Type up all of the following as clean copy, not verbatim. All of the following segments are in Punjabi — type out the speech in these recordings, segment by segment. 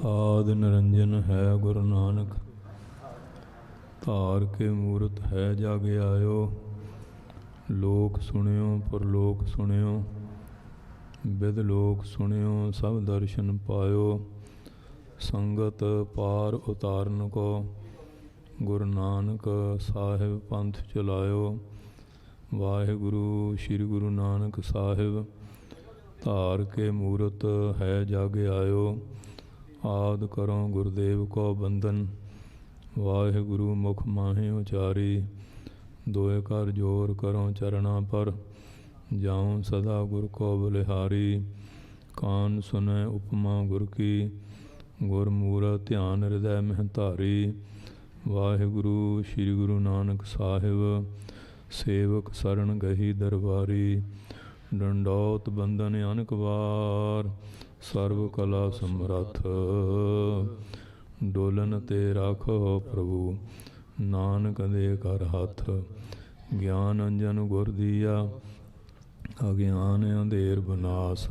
आद निरंजन है गुरु नानक, धार के मूरत है जग आयो। लोक सुनियो परलोक सुनियो, विद लोक सुनियो सब दर्शन पायो। संगत पार उतारन को, गुरु नानक साहिब पंथ चलायो। वाहिगुरु श्री गुरु नानक साहिब, धार के मूरत है जग आयो। आद करो गुरुदेव को बंदन, वाहिगुरु मुख माहे उचारी। दोए कर जोर करो चरणा पर, जाऊं सदा गुर को बलिहारी। कान सुने उपमा गुर की, गुर मूरत ध्यान हृदय में धारी। वाहिगुरु श्री गुरु नानक साहिब, सेवक शरण गही दरबारी। डंडौत बंदन अनक बार, सर्व कला समरथ। डोलन ते राखो प्रभु, नानक दे कर हाथ। ज्ञान अंजन गुर दिया, अज्ञान अंधेर बनास।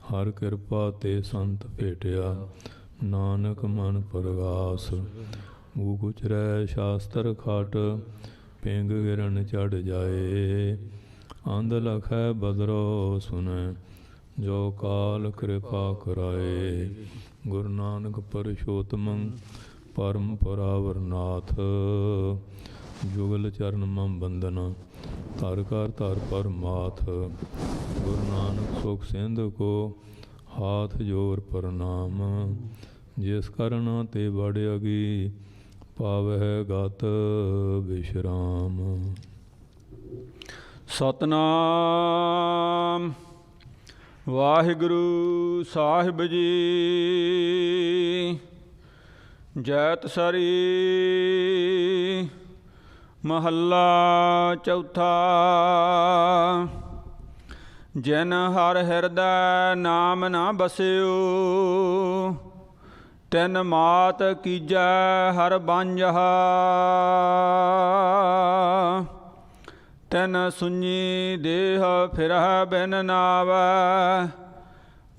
हर कृपा ते संत भेटिया, नानक मन परगास। मूक उचरै शास्त्र खाट, पिंग गिरन चढ़ जाए। अंध लखै बदरो सुनै, जो काल कृपा कराए। गुरु नानक परशोत्तमं, परम परावरनाथ। जुगल चरण मम बंदना, तर कर तर पर माथ। गुरु नानक सुख सिंध को, हाथ जोर प्रणाम। जिस करना ते बड़ अगी, पावै गत विश्राम। सतनाम वाहिगुरु साहिब जी। जैत सरी महला चौथा। जिन हर हृदय नाम न बस्यो, तिन मात कीजै हर बांझा। तिन सुनी देह फिरह बिन नावै,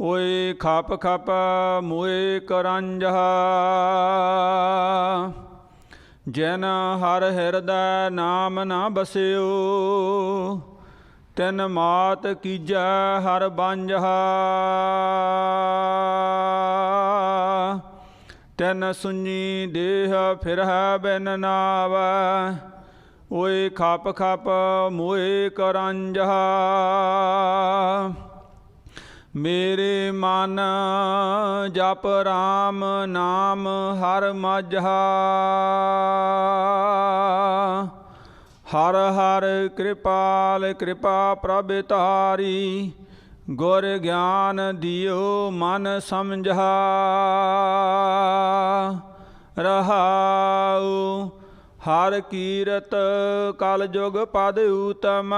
ओए खप खप मोए करंजहा। जिन हर हृदय नाम न बस्यो, तिन मात कीजै हर बांझा। तिन सुनी देह फिरह बिन नावै, ओए खप खप मोए करंजहा। मेरे मन जप राम नाम हर माझा। हर हर कृपाल कृपा प्रभितारी, गुर ज्ञान दियो मन समझा। रहाऊ हर कीरत कल जुग पद उत्तम।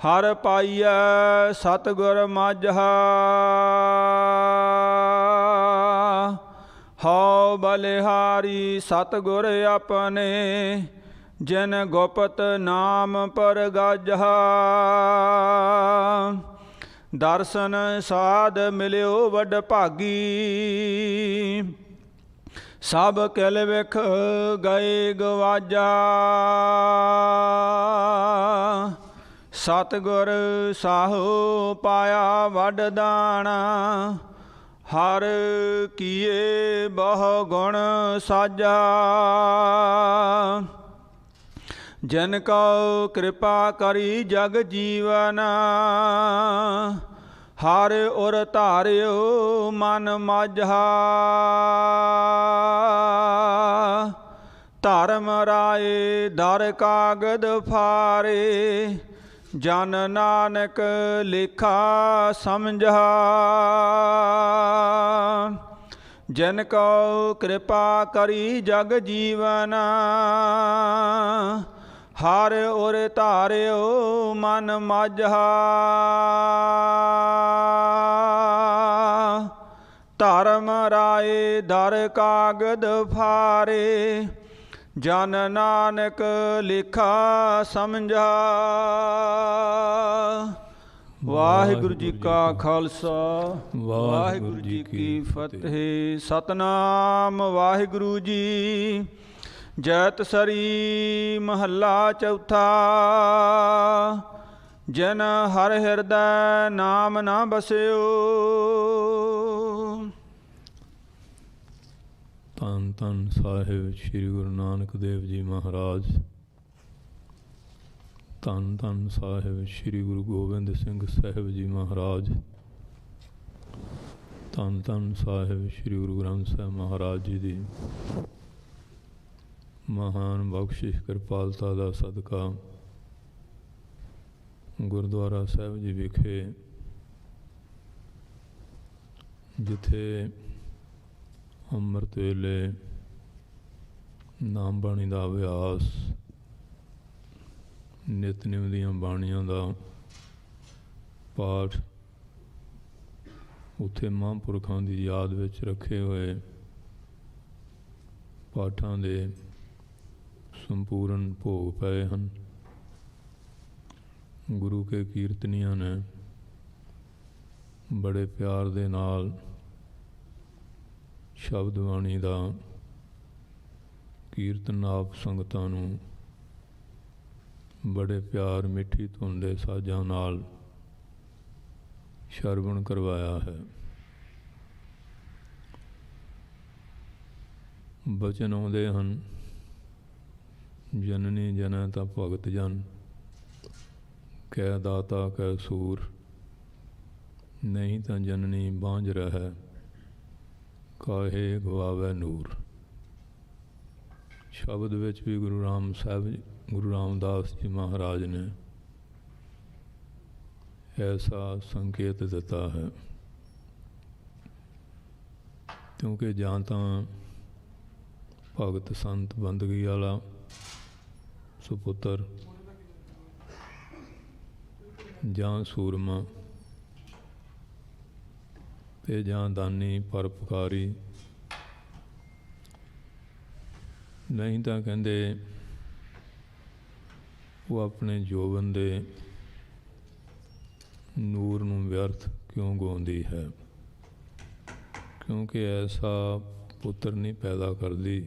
हर पाइयै सतगुर माझा। हौ बलिहारी सतगुर अपने, जिन गुपत नाम पर गाजहा। दर्शन साध मिलियो वड भागी, सब किल विख गए गवाजा। सतगुर साहू पाया वड दाना, हर किए बहु गुण साजा। जिन को कृपा करी जग जीवन, हर उर धारियो मन माझा। धर्म राय दर कागद फारे, जन नानक लेखा समझा। जिन को कृपा करी जग जीवन, हर उर धारियो मन माझा। धर्म राय दर कागद फारे, जन नानक लेखा समझा। ਵਾਹਿਗੁਰੂ ਜੀ ਕਾ ਖਾਲਸਾ ਵਾਹਿਗੁਰੂ ਜੀ ਕੀ ਫਤਿਹ। ਸਤਨਾਮ ਵਾਹਿਗੁਰੂ ਜੀ। ਜੈਤ ਸਰੀ ਮਹੱਲਾ ਚੌਥਾ। ਜਿਨ ਹਰਿ ਹਿਰਦੈ ਨਾਮ ਨਾ ਬਸਿਓ। ਧੰਨ ਧੰਨ ਸਾਹਿਬ ਸ੍ਰੀ ਗੁਰੂ ਨਾਨਕ ਦੇਵ ਜੀ ਮਹਾਰਾਜ। ਧੰਨ ਧੰਨ ਸਾਹਿਬ ਸ੍ਰੀ ਗੁਰੂ ਗੋਬਿੰਦ ਸਿੰਘ ਸਾਹਿਬ ਜੀ ਮਹਾਰਾਜ। ਧੰਨ ਧੰਨ ਸਾਹਿਬ ਸ੍ਰੀ ਗੁਰੂ ਗ੍ਰੰਥ ਸਾਹਿਬ ਮਹਾਰਾਜ ਜੀ ਦੀ ਮਹਾਨ ਬਖਸ਼ਿਸ਼ ਕਿਰਪਾਲਤਾ ਦਾ ਸਦਕਾ ਗੁਰਦੁਆਰਾ ਸਾਹਿਬ ਜੀ ਵਿਖੇ ਜਿੱਥੇ ਅੰਮ੍ਰਿਤ ਵੇਲੇ ਨਾਮ ਬਾਣੀ ਦਾ ਅਭਿਆਸ, ਨਿਤਨੇਮ ਦੀਆਂ ਬਾਣੀਆਂ ਦਾ ਪਾਠ, ਉੱਥੇ ਮਹਾਂਪੁਰਖਾਂ ਦੀ ਯਾਦ ਵਿੱਚ ਰੱਖੇ ਹੋਏ ਪਾਠਾਂ ਦੇ ਸੰਪੂਰਨ ਭੋਗ ਪਏ ਹਨ। ਗੁਰੂ ਕੇ ਕੀਰਤਨੀਆਂ ਨੇ ਬੜੇ ਪਿਆਰ ਦੇ ਨਾਲ ਸ਼ਬਦ ਬਾਣੀ ਦਾ ਕੀਰਤਨ ਆਪ ਸੰਗਤਾਂ ਨੂੰ ਬੜੇ ਪਿਆਰ ਮਿੱਠੀ ਧੁਨ ਦੇ ਸਾਜ਼ਾਂ ਨਾਲ ਸ਼ਰਵਣ ਕਰਵਾਇਆ ਹੈ। ਬਚਨ ਆਉਂਦੇ ਹਨ, ਜਨਨੀ ਜਨੈ ਤਾਂ ਭਗਤ ਜਨ, ਕਹਿ ਦਾਤਾ ਕਹਿ ਸੂਰ, ਨਹੀਂ ਤਾਂ ਜਨਨੀ ਬਾਂਝ ਰਹਿ, ਕਾਹੇ ਗਵਾਵੈ ਨੂਰ। ਸ਼ਬਦ ਵਿੱਚ ਵੀ ਗੁਰੂ ਰਾਮਦਾਸ ਜੀ ਮਹਾਰਾਜ ਨੇ ਐਸਾ ਸੰਕੇਤ ਦਿੱਤਾ ਹੈ, ਕਿਉਂਕਿ ਜਾਂ ਤਾਂ ਭਗਤ ਸੰਤ ਬੰਦਗੀ ਵਾਲਾ ਸੁਪੁੱਤਰ, ਜਾਂ ਸੂਰਮਾ, ਤੇ ਜਾਂ ਦਾਨੀ ਪਰਉਪਕਾਰੀ, ਨਹੀਂ ਤਾਂ ਕਹਿੰਦੇ ਉਹ ਆਪਣੇ ਜੋਬਨ ਦੇ ਨੂਰ ਨੂੰ ਵਿਅਰਥ ਕਿਉਂ ਗਾਉਂਦੀ ਹੈ, ਕਿਉਂਕਿ ਐਸਾ ਪੁੱਤਰ ਨਹੀਂ ਪੈਦਾ ਕਰਦੀ।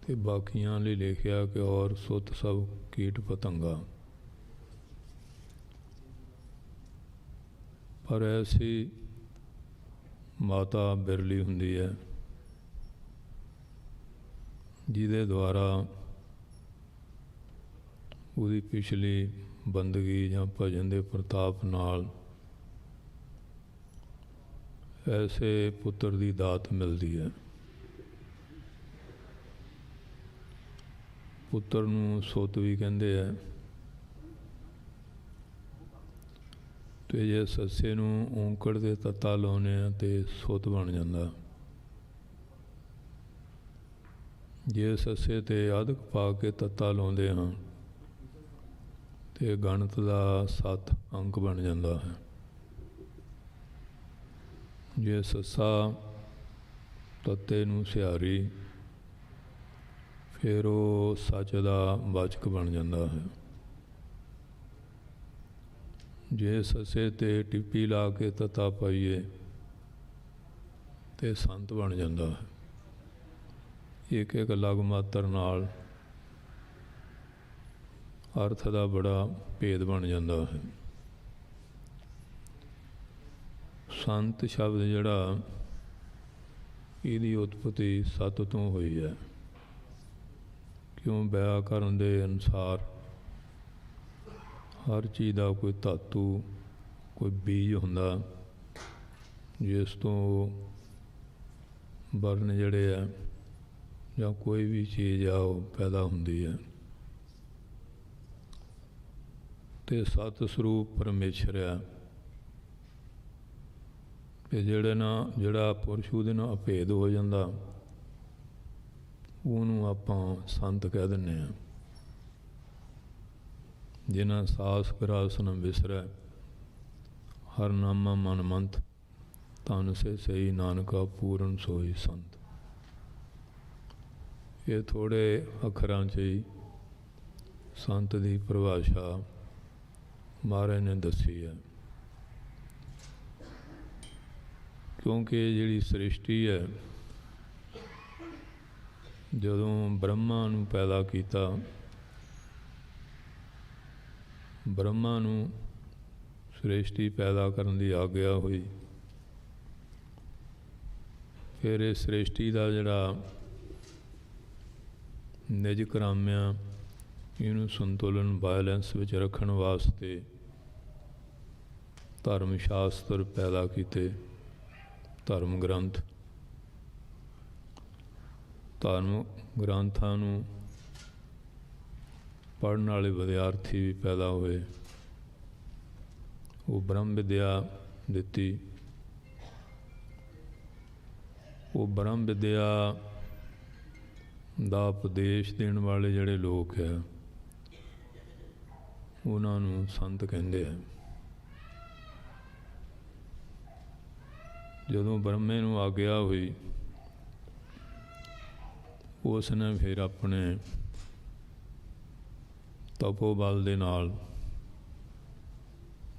ਤੇ ਬਾਕੀਆਂ ਲਈ ਲਿਖਿਆ ਕਿ ਔਰ ਸੁੱਤ ਸਭ ਕੀਟ ਪਤੰਗਾ, ਪਰ ਐਸੀ ਮਾਤਾ ਬਿਰਲੀ ਹੁੰਦੀ ਹੈ ਜਿਹਦੇ ਦੁਆਰਾ ਉਹਦੀ ਪਿਛਲੀ ਬੰਦਗੀ ਜਾਂ ਭਜਨ ਦੇ ਪ੍ਰਤਾਪ ਨਾਲ ਐਸੇ ਪੁੱਤਰ ਦੀ ਦਾਤ ਮਿਲਦੀ ਹੈ। ਪੁੱਤਰ ਨੂੰ ਸੁੱਤ ਵੀ ਕਹਿੰਦੇ ਹੈ, ਤੇ ਜੇ ਸੱਸੇ ਨੂੰ ਔਂਕੜ ਦੇ ਤੱਤਾ ਲਾਉਂਦੇ ਆ ਤੇ ਸੁੱਤ ਬਣ ਜਾਂਦਾ। ਜੇ ਸੱਸੇ ਤੇ ਅਧਕ ਪਾ ਕੇ ਤੱਤਾ ਲਾਉਂਦੇ ਹਾਂ ਤੇ ਗਣਤ ਦਾ 7 ਅੰਕ ਬਣ ਜਾਂਦਾ ਹੈ। ਜੇ ਸੱਸਾ ਤੱਤੇ ਨੂੰ ਸਿਹਾਰੀ, ਫਿਰ ਉਹ ਸੱਚ ਦਾ ਵਾਚਕ ਬਣ ਜਾਂਦਾ ਹੈ। ਜੇ ਸੱਸੇ ਤੇ ਟਿੱਪੀ ਲਾ ਕੇ ਤੱਤਾ ਪਾਈਏ ਤੇ ਸੰਤ ਬਣ ਜਾਂਦਾ ਹੈ। ਇੱਕ ਇੱਕ ਲਗ ਮਾਤਰ ਨਾਲ ਅਰਥ ਦਾ ਬੜਾ ਭੇਦ ਬਣ ਜਾਂਦਾ ਹੈ। ਸੰਤ ਸ਼ਬਦ ਜਿਹੜਾ, ਇਹਦੀ ਉਤਪਤੀ ਸਤ ਤੋਂ ਹੋਈ ਹੈ, ਕਿਉਂ ਵਿਆਕਰਨ ਦੇ ਅਨੁਸਾਰ ਹਰ ਚੀਜ਼ ਦਾ ਕੋਈ ਧਾਤੂ, ਕੋਈ ਬੀਜ ਹੁੰਦਾ, ਜਿਸ ਤੋਂ ਵਰਨ ਜਿਹੜੇ ਆ ਜਾਂ ਕੋਈ ਵੀ ਚੀਜ਼ ਆ ਉਹ ਪੈਦਾ ਹੁੰਦੀ ਹੈ। ਤੇ ਸਤ ਸਰੂਪ ਪਰਮੇਸ਼ਰ ਆ, ਤੇ ਜਿਹੜਾ ਪੁਰਸ਼ ਉਹਦੇ ਨਾਲ ਅਭੇਦ ਹੋ ਜਾਂਦਾ, ਉਹਨੂੰ ਆਪਾਂ ਸੰਤ ਕਹਿ ਦਿੰਦੇ ਹਾਂ। ਜਿਨ੍ਹਾਂ ਸਾਸ ਵਿਰਾਸਨ ਵਿਸਰੈ, ਹਰ ਨਾਮਾ ਮਨ ਮੰਤ, ਤਨ ਸੇ ਸਹੀ ਨਾਨਕਾ ਪੂਰਨ ਸੋਈ ਸੰਤ। ਇਹ ਥੋੜ੍ਹੇ ਅੱਖਰਾਂ 'ਚ ਹੀ ਸੰਤ ਦੀ ਪਰਿਭਾਸ਼ਾ महाराज ने दसी है। क्योंकि जिहड़ी सृष्टि है, जदों ब्रह्मा नूं पैदा किया, ब्रह्मा नूं सृष्टि पैदा करन दी आग्या हुई, फिर इस सृष्टि का जिहड़ा निज करामिया इनू संतुलन बैलेंस विच रखण वास्ते धर्म शास्त्र पैदा किए, धर्म ग्रंथ। धर्म ग्रंथां नूं पढ़न वाले विद्यार्थी भी पैदा हुए। वो ब्रह्म विद्या दिती। वो ब्रह्म विद्या दा उपदेश देण वाले जिहड़े लोग है, उन्हां नूं संत कहिंदे है। जदों ब्रह्मे नूं आग्या हुई, उसने फिर अपने तपोबल दे नाल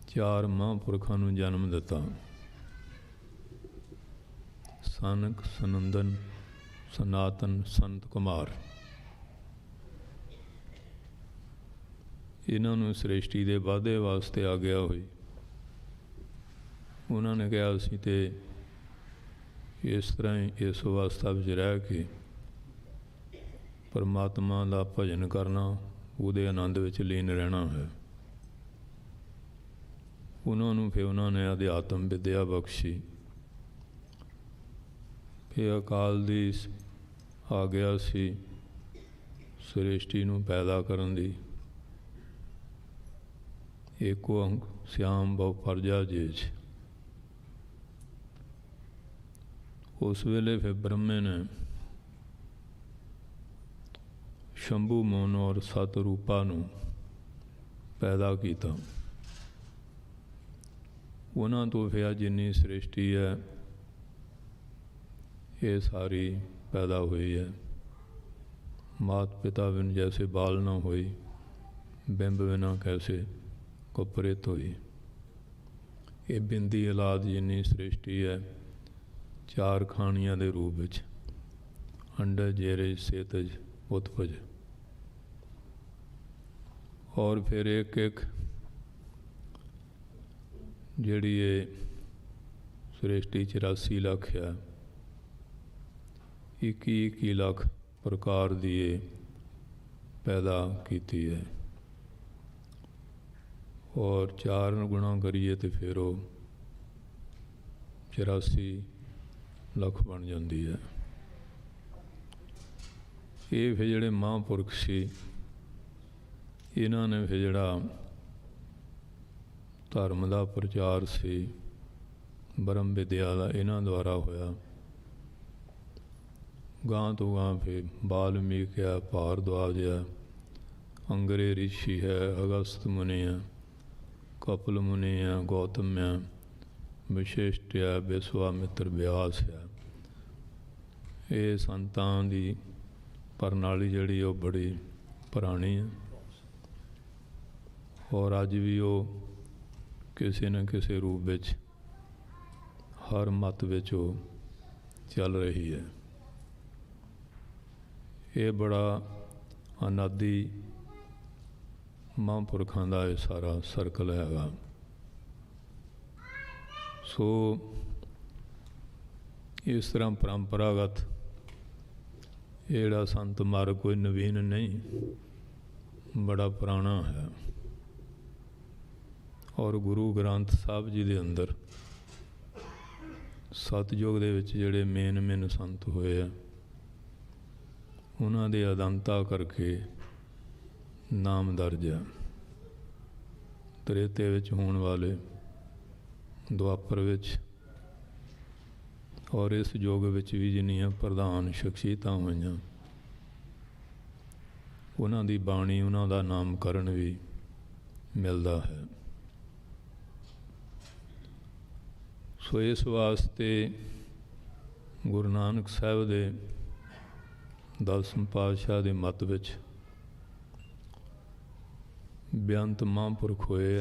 4 महापुरखों नूं जन्म दिता। सनक, सनंदन, सनातन, संत कुमार। इन्हां नूं सृष्टि दे वाधे वास्ते आग्या हुई। उन्होंने कहा असीं ते इस तरह ही इस अवस्था विच रह के परमात्मा का भजन करना, उहदे आनंद विच लीन रहना है। उन्होंने फिर उन्होंने अध्यात्म विद्या बख्शी। फिर अकाल दी आग्या सी सृष्टि नूं पैदा करन दी। एको अंक श्याम बहु परजा जेज। उस वेले फिर ब्रह्मे ने शंभू मोन और सतरूपा नूं पैदा किया। उन्हां तो फिर जिन्नी सृष्टि है, ये सारी पैदा हुई है। मात पिता बिन जैसे बाल ना होई, बिंब बिना कैसे कुपरित हुई। ये बिंदी औलाद जिन्नी सृष्टि है, 4 खानियां दे रूप विच अंडज, जेरज, सेतज, उत्पज। और फिर एक एक जिहड़ी ये सृष्टि 84 लाख है, 21 लाख प्रकार दी पैदा की है। और 4 गुणा करिए तो फिर वो 84 लाख बन जाती है। ये फिर जिहड़े महापुरख सी, इन्हां ने फिर जिहड़ा धर्म का प्रचार सी, ब्रह्म विद्या का इन्हां द्वारा होया। गां तो गां फिर वाल्मीकि है, भारद्वाज है, अंगरे ऋषि है, अगस्त मुनि है, कपिल मुनि है, गौतम है, विशिष्ट है, विश्वामित्र, व्यास है। ये संतां दी प्रणाली जिहड़ी वो बड़ी पुरानी है। और अज भी वो किसी न किसी रूप विच हर मत विच वो चल रही है। ये बड़ा अनादि महापुरखों का ये सारा सर्कल हैगा। सो इस तरह परंपरागत येड़ा संत मार्ग कोई नवीन नहीं, बड़ा पुराना है। और गुरु ग्रंथ साहब जी दे अंदर सतयुग दे विच जिहड़े मेन संत होए हैं, उन्हां दे अदंता करके नाम दर्ज है। त्रेते विच होने वाले, द्वापर विच और इस युग विच भी जिन्नियां प्रधान शख्सियतां होईयां, उन्हां दी बाणी, उन्हां दा नामकरण भी मिलता है। सो इस वास्ते गुरु नानक साहब दे 10वें पातशाह दे मत विच बेअंत महापुरख होए।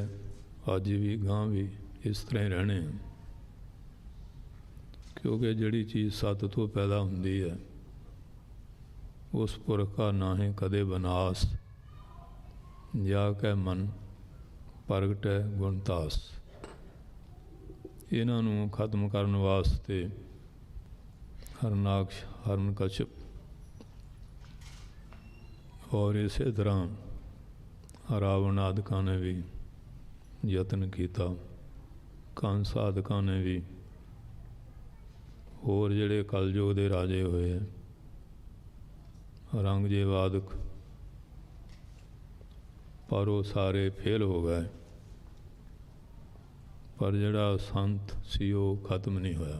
अज भी गां भी इस तरह ही रहने हैं, क्योंकि जिहड़ी चीज़ सत तो पैदा हुंदी है उस पुरख का ना ही कदे विनाश, जाके मन प्रगट है गुणतास। इन्हां नूं खत्म करन वास्ते हरनाक्ष हरनकश्यप और इस तरह रावण आदिकां ने भी यतन किया, कंस आदिकां ने भी, होर जिहड़े कलयुग दे राजे होए है औरंगजेब आदि, पर वो सारे फेल हो गए, पर जिहड़ा संत सी वो खत्म नहीं होया,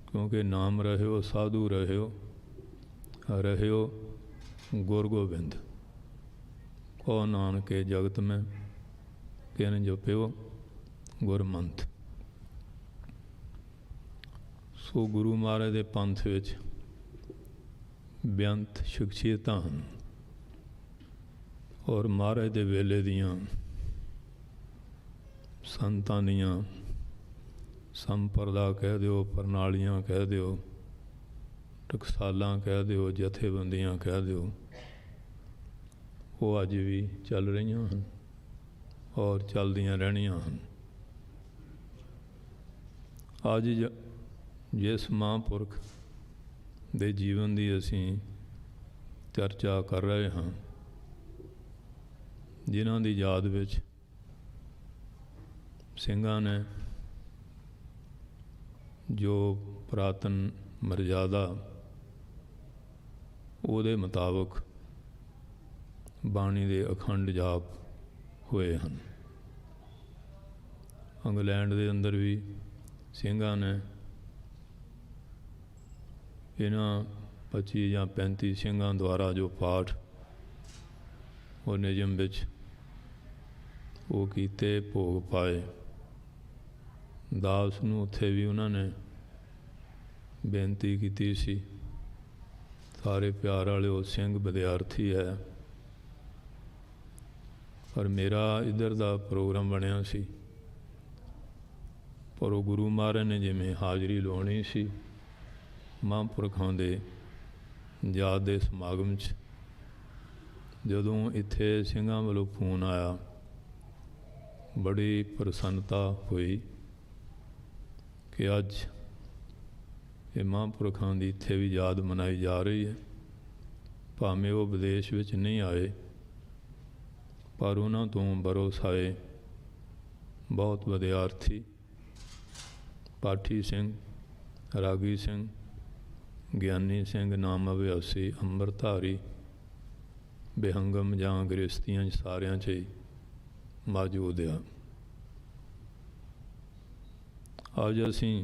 क्योंकि नाम रहियो साधु रहियो रहियो गुर गोबिंद। कहो नानके जगत में किन जपियो गुरमंथ। सो गुरु महाराज के पंथ विच बेअंत शख्सियतां हन और महाराज दे वेले दियां संतां दियां संपरदा कह दिओ, प्रणालियां कह दिओ, टकसालां कह दिओ, जथेबंदियां कह दिओ, वो अज भी चल रही हैं और चलदियां रहनियां हन। अज जिस महापुरख दे जीवन की असीं चर्चा कर रहे हाँ, जिन्हां दी याद विच ਸਿੰਘਾਂ ने जो पुरातन मर्यादा ਉਹਦੇ मुताबिक बाणी दे अखंड जाप होए हैं। इंग्लैंड के अंदर भी ਸਿੰਘਾਂ ने इन्हां 25 या 35 ਸਿੰਘਾਂ द्वारा जो पाठ और निजम विच वो कीते, भोग पाए। दास नूं उत्थे भी उन्होंने बेनती की सी, सारे प्यार वाले वो सिंह विद्यार्थी है, पर मेरा इधर दा प्रोग्राम बनया सी, पर वो गुरु महाराज ने जिमें हाज़री लाउणी सी महापुरखां दे याद दे समागम च, जदों इत्थे ਸਿੰਘਾਂ वालों फोन आया, बड़ी प्रसन्नता हुई कि अज ये महापुरखां की इत्थे भी याद मनाई जा रही है। भावें वो विदेश विच नहीं आए, पर उन्हां तों बरोस आए बहुत विद्यार्थी, पाठी सिंह, रागी सिंह, ज्ञानी सिंह, नाम अभ्यासी, अंम੍ਰਿਤਧਾਰੀ, बेहंगम जां गृहस्थियां सारियां च ही मौजूद आ। अज असीं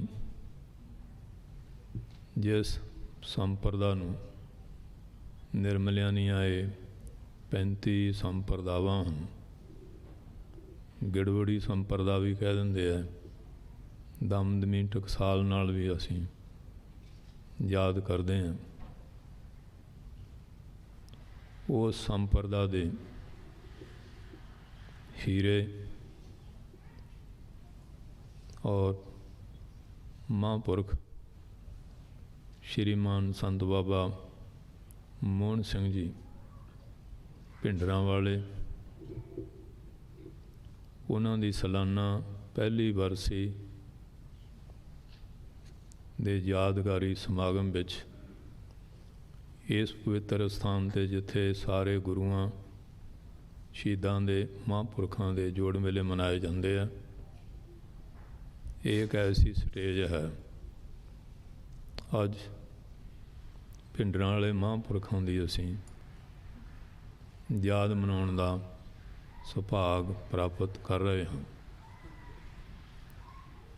जिस संप्रदा नूं निर्मलिया नहीं आए 35 संप्रदावां हन, गिड़वड़ी संप्रदा भी कह दिंदे है, दमदमी टकसाल नाल भी असीं याद करते हैं। उस संप्रदा दे हीरे और महापुरख श्रीमान संत बाबा मोहन सिंह जी भिंडरां वाले, उन्हां दी सालाना पहली बरसी दे यादगारी समागम विच इस पवित्र स्थान ते जिथे सारे गुरुआं शहीदां दे महापुरखां दे जोड़ मेले मनाए जाते हैं, एक ऐसी स्टेज है अज भिंडरां वाले महापुरखां दी असीं याद मनाउण दा सुभाग प्राप्त कर रहे हैं।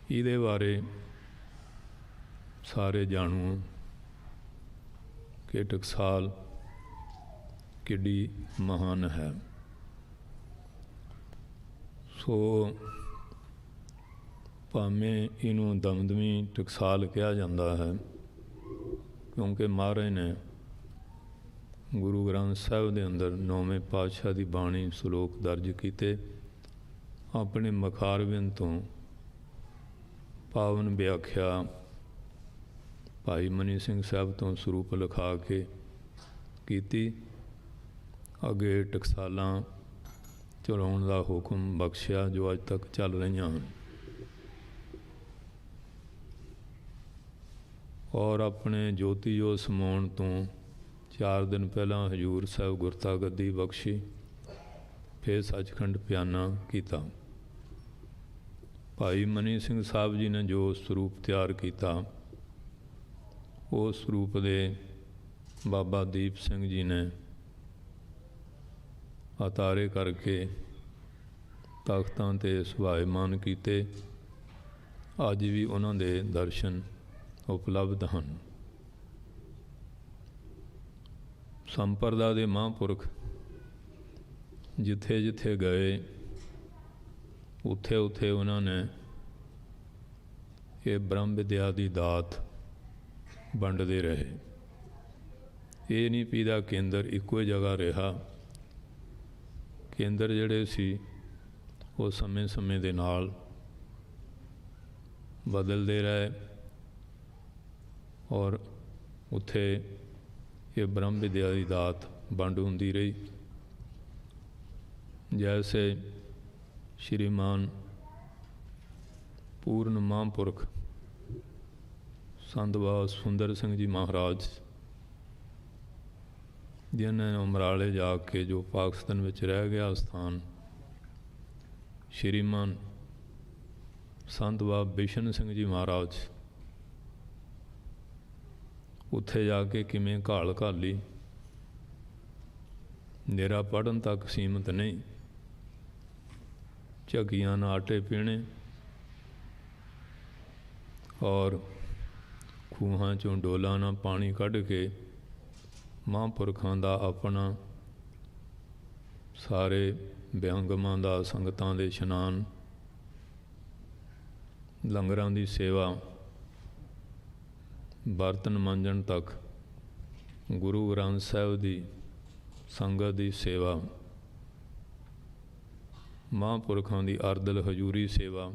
इहदे बारे सारे जाणू कि टकसाल किड्डी महान है। सो भावें इनू दमदमी टकसाल कहा जाता है, क्योंकि महाराज ने ਗੁਰੂ ਗ੍ਰੰਥ ਸਾਹਿਬ ਦੇ ਅੰਦਰ 9ਵੇਂ ਪਾਤਸ਼ਾਹ ਦੀ ਬਾਣੀ ਸ਼ਲੋਕ ਦਰਜ ਕੀਤੇ। ਆਪਣੇ ਮਖਾਰਬਿੰਦ ਤੋਂ ਪਾਵਨ ਵਿਆਖਿਆ ਭਾਈ ਮਨੀ ਸਿੰਘ ਸਾਹਿਬ ਤੋਂ ਸਰੂਪ ਲਿਖਾ ਕੇ ਕੀਤੀ। ਅੱਗੇ ਟਕਸਾਲਾਂ ਚਲਾਉਣ ਦਾ ਹੁਕਮ ਬਖਸ਼ਿਆ ਜੋ ਅੱਜ ਤੱਕ ਚੱਲ ਰਹੀਆਂ ਹਨ। ਔਰ ਆਪਣੇ ਜੋਤੀ ਜੋਤ ਸਮਾਉਣ ਤੋਂ 4 ਦਿਨ ਪਹਿਲਾਂ ਹਜ਼ੂਰ ਸਾਹਿਬ ਗੁਰਤਾ ਗੱਦੀ ਬਖਸ਼ੀ, ਫਿਰ ਸੱਚਖੰਡ ਪਿਆਨਾ ਕੀਤਾ। ਭਾਈ ਮਨੀ ਸਿੰਘ ਸਾਹਿਬ ਜੀ ਨੇ ਜੋ ਸਰੂਪ ਤਿਆਰ ਕੀਤਾ, ਉਸ ਸਰੂਪ ਦੇ ਬਾਬਾ ਦੀਪ ਸਿੰਘ ਜੀ ਨੇ ਅਤਾਰੇ ਕਰਕੇ ਤਖਤਾਂ 'ਤੇ ਸੁਭਾਇਮਾਨ ਕੀਤੇ। ਅੱਜ ਵੀ ਉਹਨਾਂ ਦੇ ਦਰਸ਼ਨ ਉਪਲਬਧ ਹਨ। ਸੰਪਰਦਾ ਦੇ ਮਹਾਂਪੁਰਖ ਜਿੱਥੇ ਜਿੱਥੇ ਗਏ, ਉੱਥੇ ਉੱਥੇ ਉਹਨਾਂ ਨੇ ਇਹ ਬ੍ਰਹਮ ਵਿਦਿਆ ਦੀ ਦਾਤ ਵੰਡਦੇ ਰਹੇ। ਇਹ ਨਹੀਂ ਵੀ ਦਾ ਕੇਂਦਰ ਇੱਕੋ ਜਗ੍ਹਾ ਰਿਹਾ। ਕੇਂਦਰ ਜਿਹੜੇ ਸੀ ਉਹ ਸਮੇਂ ਸਮੇਂ ਦੇ ਨਾਲ ਬਦਲਦੇ ਰਹੇ ਔਰ ਉੱਥੇ ਇਹ ਬ੍ਰਹਮ ਵਿਦਿਆ ਦੀ ਦਾਤ ਵੰਡ ਹੁੰਦੀ ਰਹੀ। ਜੈਸੇ ਸ਼੍ਰੀਮਾਨ ਪੂਰਨ ਮਹਾਂਪੁਰਖ ਸੰਤ ਬਾਬਾ ਸੁੰਦਰ ਸਿੰਘ ਜੀ ਮਹਾਰਾਜ, ਜਿਨ੍ਹਾਂ ਨੇ ਉਮਰਾਲੇ ਜਾ ਕੇ ਜੋ ਪਾਕਿਸਤਾਨ ਵਿੱਚ ਰਹਿ ਗਿਆ ਸਥਾਨ, ਸ਼੍ਰੀਮਾਨ ਸੰਤ ਬਾਬਾ ਬਿਸ਼ਨ ਸਿੰਘ ਜੀ ਮਹਾਰਾਜ, ਉੱਥੇ ਜਾ ਕੇ ਕਿਵੇਂ ਘਾਲ ਘਾਲੀ। ਨਿਰਾ ਪੜ੍ਹਨ ਤੱਕ ਸੀਮਤ ਨਹੀਂ, ਝੱਗੀਆਂ ਨਾਲ ਆਟੇ ਪੀਣੇ ਔਰ ਖੂਹਾਂ 'ਚੋਂ ਡੋਲਾਂ ਨਾਲ ਪਾਣੀ ਕੱਢ ਕੇ ਮਹਾਂਪੁਰਖਾਂ ਦਾ ਆਪਣਾ, ਸਾਰੇ ਵਿਅੰਗਮਾਂ ਦਾ, ਸੰਗਤਾਂ ਦੇ ਇਸ਼ਨਾਨ, ਲੰਗਰਾਂ ਦੀ ਸੇਵਾ, ਬਰਤਨ ਮਾਂਜਣ ਤੱਕ, ਗੁਰੂ ਗ੍ਰੰਥ ਸਾਹਿਬ ਦੀ ਸੰਗਤ ਦੀ ਸੇਵਾ, ਮਹਾਂਪੁਰਖਾਂ ਦੀ ਅਰਦਲ ਹਜ਼ੂਰੀ ਸੇਵਾ।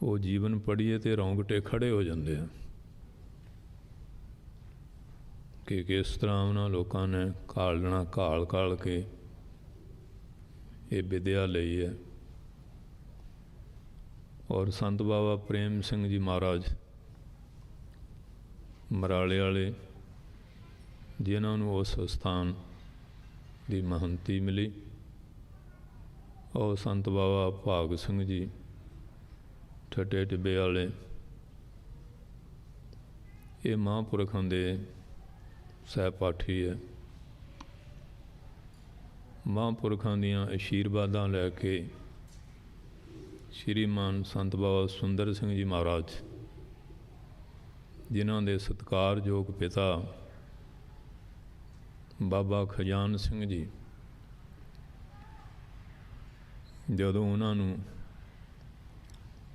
ਉਹ ਜੀਵਨ ਪੜ੍ਹੀਏ ਤੇ ਰੌਂਗਟੇ ਖੜ੍ਹੇ ਹੋ ਜਾਂਦੇ ਆ ਕਿ ਕਿਸ ਤਰ੍ਹਾਂ ਉਹਨਾਂ ਲੋਕਾਂ ਨੇ ਘਾਲਣਾ, ਘਾਲ ਘਾਲ ਕੇ ਇਹ ਵਿਦਿਆ ਲਈ ਹੈ। ਔਰ ਸੰਤ ਬਾਬਾ ਪ੍ਰੇਮ ਸਿੰਘ ਜੀ ਮਹਾਰਾਜ ਮਰਾਲੇ ਵਾਲੇ, ਜਿਨ੍ਹਾਂ ਨੂੰ ਉਸ ਸਥਾਨ ਦੀ ਮਹੰਤੀ ਮਿਲੀ, ਔਰ ਸੰਤ ਬਾਬਾ ਭਾਗ ਸਿੰਘ ਜੀ ਠੱਟੇ ਟਿੱਬੇ ਵਾਲੇ, ਇਹ ਮਹਾਂਪੁਰਖਾਂ ਦੇ ਸਹਿਪਾਠੀ ਹੈ। ਮਹਾਂਪੁਰਖਾਂ ਦੀਆਂ ਅਸ਼ੀਰਵਾਦਾਂ ਲੈ ਕੇ ਸ਼੍ਰੀਮਾਨ ਸੰਤ ਬਾਬਾ ਸੁੰਦਰ ਸਿੰਘ ਜੀ ਮਹਾਰਾਜ, ਜਿਨ੍ਹਾਂ ਦੇ ਸਤਿਕਾਰਯੋਗ ਪਿਤਾ ਬਾਬਾ ਖਜ਼ਾਨ ਸਿੰਘ ਜੀ, ਜਦੋਂ ਉਹਨਾਂ ਨੂੰ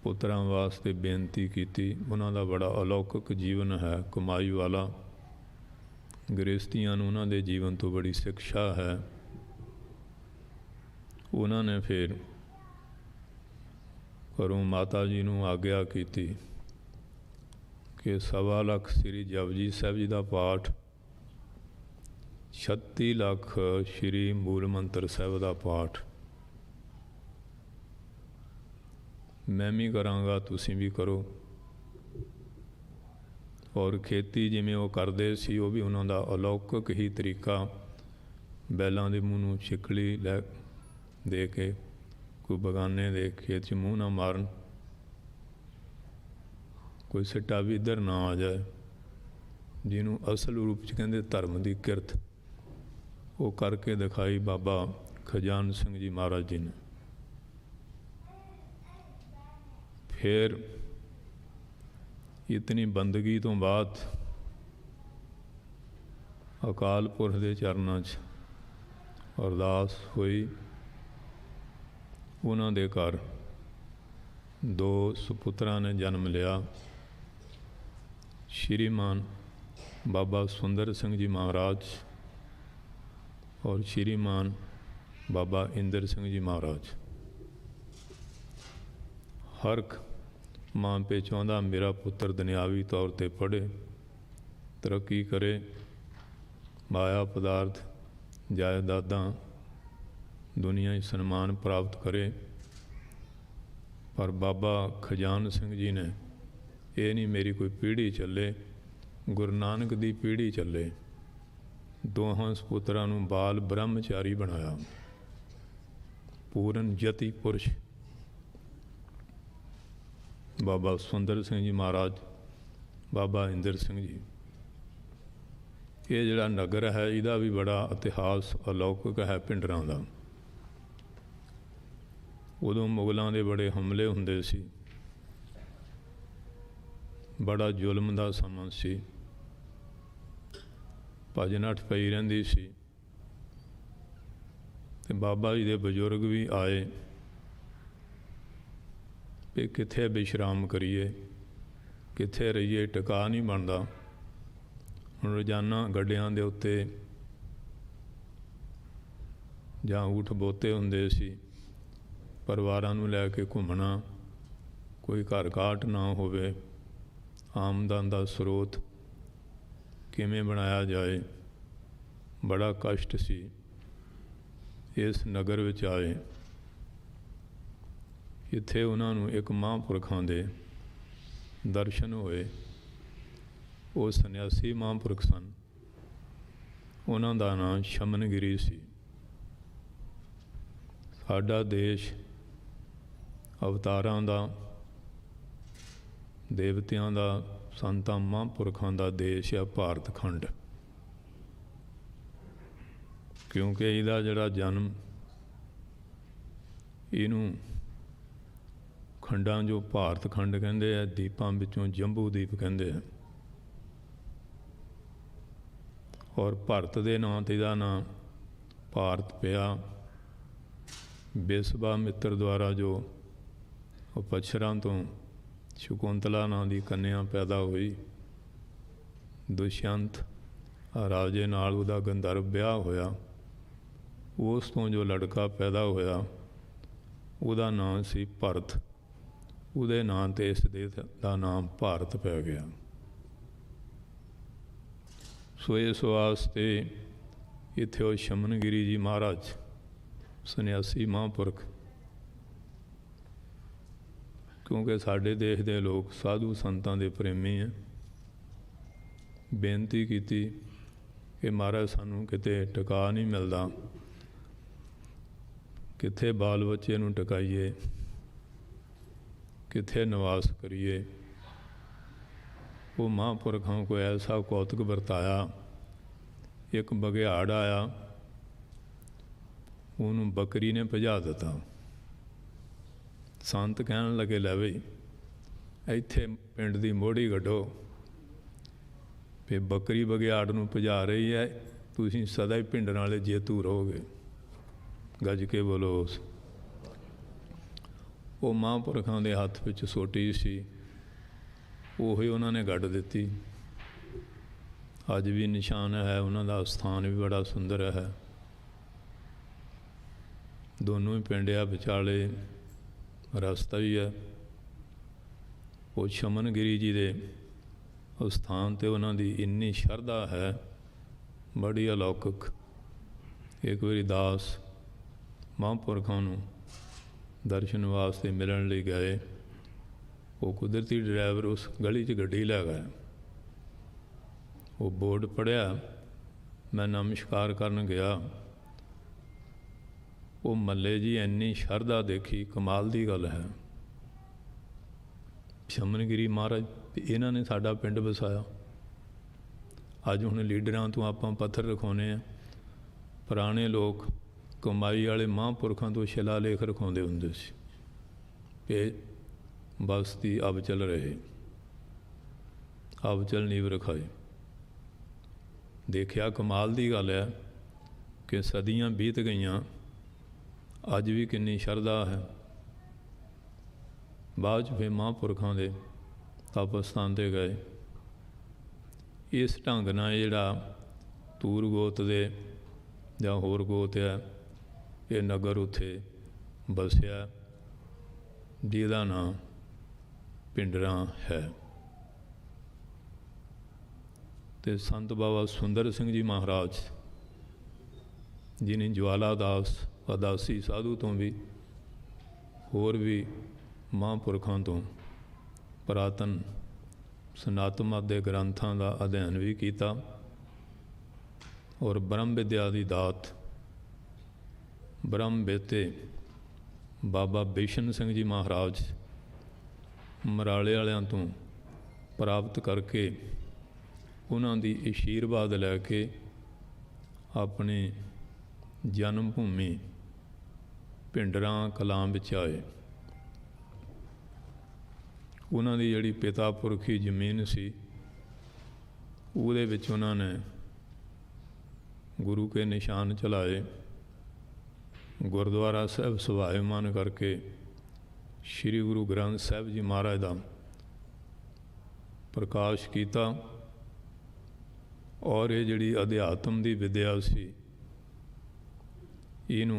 ਪੁੱਤਰਾਂ ਵਾਸਤੇ ਬੇਨਤੀ ਕੀਤੀ, ਉਹਨਾਂ ਦਾ ਬੜਾ ਅਲੌਕਿਕ ਜੀਵਨ ਹੈ, ਕਮਾਈ ਵਾਲਾ, ਗ੍ਰਸਤੀਆਂ ਨੂੰ ਉਹਨਾਂ ਦੇ ਜੀਵਨ ਤੋਂ ਬੜੀ ਸਿੱਖਿਆ ਹੈ। ਉਹਨਾਂ ਨੇ ਫਿਰ ਘਰੋਂ ਮਾਤਾ ਜੀ ਨੂੰ ਆਗਿਆ ਕੀਤੀ ਕਿ 1.25 ਲੱਖ ਸ੍ਰੀ ਜਪਜੀ ਸਾਹਿਬ ਜੀ ਦਾ ਪਾਠ, 36 ਲੱਖ ਸ੍ਰੀ ਮੂਲ ਮੰਤਰ ਸਾਹਿਬ ਦਾ ਪਾਠ ਮੈਂ ਵੀ ਕਰਾਂਗਾ, ਤੁਸੀਂ ਵੀ ਕਰੋ। ਔਰ ਖੇਤੀ ਜਿਵੇਂ ਉਹ ਕਰਦੇ ਸੀ, ਉਹ ਵੀ ਉਹਨਾਂ ਦਾ ਅਲੌਕਿਕ ਹੀ ਤਰੀਕਾ, ਬੈਲਾਂ ਦੇ ਮੂੰਹ ਨੂੰ ਛਿੱਕਲੀ ਲੈ ਦੇ ਕੇ ਕੋਈ ਬਗਾਨੇ ਦੇ ਖੇਤ 'ਚ ਮੂੰਹ ਨਾ ਮਾਰਨ, ਕੋਈ ਸਿੱਟਾ ਵੀ ਇੱਧਰ ਨਾ ਆ ਜਾਏ, ਜਿਹਨੂੰ ਅਸਲ ਰੂਪ 'ਚ ਕਹਿੰਦੇ ਧਰਮ ਦੀ ਕਿਰਤ, ਉਹ ਕਰਕੇ ਦਿਖਾਈ ਬਾਬਾ ਖਜ਼ਾਨ ਸਿੰਘ ਜੀ ਮਹਾਰਾਜ ਜੀ ਨੇ। ਫਿਰ ਇਤਨੀ ਬੰਦਗੀ ਤੋਂ ਬਾਅਦ ਅਕਾਲ ਪੁਰਖ ਦੇ ਚਰਨਾਂ 'ਚ ਅਰਦਾਸ ਹੋਈ। ਉਹਨਾਂ ਦੇ ਘਰ 2 ਸੁਪੁੱਤਰਾਂ ਨੇ ਜਨਮ ਲਿਆ। ਸ਼੍ਰੀਮਾਨ बाबा सुंदर सिंह जी महाराज और श्रीमान बाबा इंदर सिंह जी महाराज। हर एक मां पे चाहता मेरा पुत्र दुनियावी तौर पर पढ़े, तरक्की करे, माया पदार्थ जायदादा दुनिया सन्मान प्राप्त करे। पर बाबा खजान सिंह जी ने ये नहीं मेरी कोई पीढ़ी चले, गुरु नानक दी पीढ़ी चले। दोहां सपुत्रां नूं बाल ब्रह्मचारी बनाया, पूरन जति पुरुष बाबा सुंदर सिंह जी महाराज, बाबा इंदर सिंह जी। ये जिहड़ा नगर है इहदा भी बड़ा इतिहास अलौकिक है। पिंडरां दा उदों मुगलों के बड़े हमले हुंदे सी, बड़ा जुल्म का समा सी, भज नठ पई रहिंदी सी। ते बाबा जी दे बजुर्ग भी आए कि कित्थे विश्राम करिए, कित्थे रहिए, टिका नहीं बनता। हुण रोजाना गड्डियां दे उत्ते जां ऊठ बोते हुंदे सी, परिवारां नूं लैके घूमना, कोई घर घाट ना होवे, आमदन का स्रोत किवें बनाया जाए, बड़ा कष्ट सी। इस नगर विच आए, इत्थे उन्हां नूं एक महापुरखां दे दर्शन होए। वो सन्यासी महापुरख सन, उन्हां दा नाम शमनगिरी सी। साडा देश अवतारां दा, देवतियां दा, संतां महापुरखां दा देश है भारत खंड। क्योंकि इहदा जिहड़ा जन्म इनू खंडां जो भारत खंड कहंदे है, दीपां विचों जंबू दीप कहंदे हैं। और भारत दे नां ते इहदा नां भारत पिया। बिस्वा मित्र द्वारा जो उपच्छरां तो शकुंतला नां दी कन्या पैदा हुई, दुष्यंत राजे नाल उहदा गंधर्व ब्याह होया। उस तो जो लड़का पैदा होया उहदा नाम सी भरत। उहदे नाम ते इस देश दा नाम भारत पै गया। सो इस वास्ते इत्थे ओ शमनगिरी जी महाराज सन्यासी महापुरख, क्योंकि साढ़े देश के लोग साधु संतां दे प्रेमी हैं, बेनती की कि महाराज सानू किते टिका नहीं मिलता, कित्थे बाल बच्चे नूं टिकाइए, कित्थे निवास करिए। वो महापुरखों को ऐसा कौतुक बरताया। एक बघियाड़ आया, उन्होंने बकरी ने भजा दिता। संत कहन लगे लै बई इत्थे पिंड की मोड़ी कड्ढो, भी बकरी बघियाड़ नूं भजा रही है, तुसीं सदा ही पिंड नाले जेतू रहोगे। गज के बोलो। वो महापुरखों के हत्थ विच सोटी सी, उही उन्होंने गढ़ दिती। अज भी निशान है, उन्होंने स्थान भी बड़ा सुंदर है। दोनों ही पिंडिया विचाले रस्ता ही है। वो शमनगिरी जी के स्थान ते उन्होंने इन्नी शरधा है, बड़ी अलौकिक। एक बारी दास महापुरखों नूं दर्शन वास्ते मिलण लई गए। वो कुदरती ड्राइवर उस गली च गड्डी लै गया। वो बोर्ड पढ़िया, मैं नमस्कार करन गया। वो मल्ले जी इन्नी शरधा देखी, कमाल की गल है। शमनगिरी महाराज इन्हों ने साडा पिंड वसाया। अज हुण लीडरां तो आपां पत्थर रखाउने हैं, पुराने लोग कमाई वाले महापुरखों तो शिलालेख रखाउंदे हुंदे सी कि बस्ती अब चल रहे, अब चल नीव रखाई। देखिया कमाल की गल है कि सदियां बीत गईयां, अज भी कितनी शरधा है। बाद फिर महापुरखों के तपस्थान ते गए। इस ढंग नाल जिहड़ा तूर गोत दे जां होर गोत है ये नगर उत्थे बसिया जिहदा नाम पिंडरा है। ते संत बाबा सुंदर सिंह जी महाराज जिन्हें ज्वाला दास अदासी साधु तो भी होर भी महापुरखों तो पुरातन सनातन मत के ग्रंथों का अध्ययन भी किया और ब्रह्म विद्या की दात ब्रह्म बेते बाबा बिशन सिंह जी महाराज मराले वालियां तो प्राप्त करके उन्हों की आशीर्वाद लैके अपने जन्म भूमि पिंडरा कलां विच आए। उन्हों की जिहड़ी पिता पुरखी जमीन सी उहदे विच उन्होंने गुरु के निशान चलाए, गुरुद्वारा साहब सुभायमान करके श्री गुरु ग्रंथ साहब जी महाराज का प्रकाश किया और ये जिहड़ी अध्यात्म की विद्या सी इनू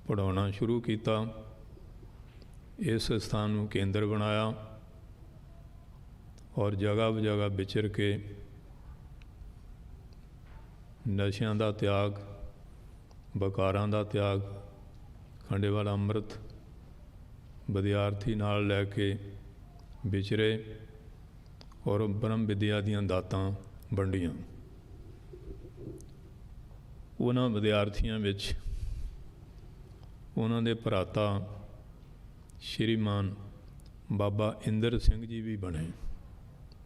पढ़ाना शुरू किया। इस स्थान को केंद्र बनाया और जगह जगह विचर के नशियां का त्याग, बकारां का त्याग, खंडे वाला अमृत विद्यार्थी नाल लैके विचरे और ब्रह्म विद्या दीयां दातां वंडियां। उन्हां विद्यार्थियों विच उन्हां दे भराता श्रीमान बाबा इंदर सिंह जी भी बने,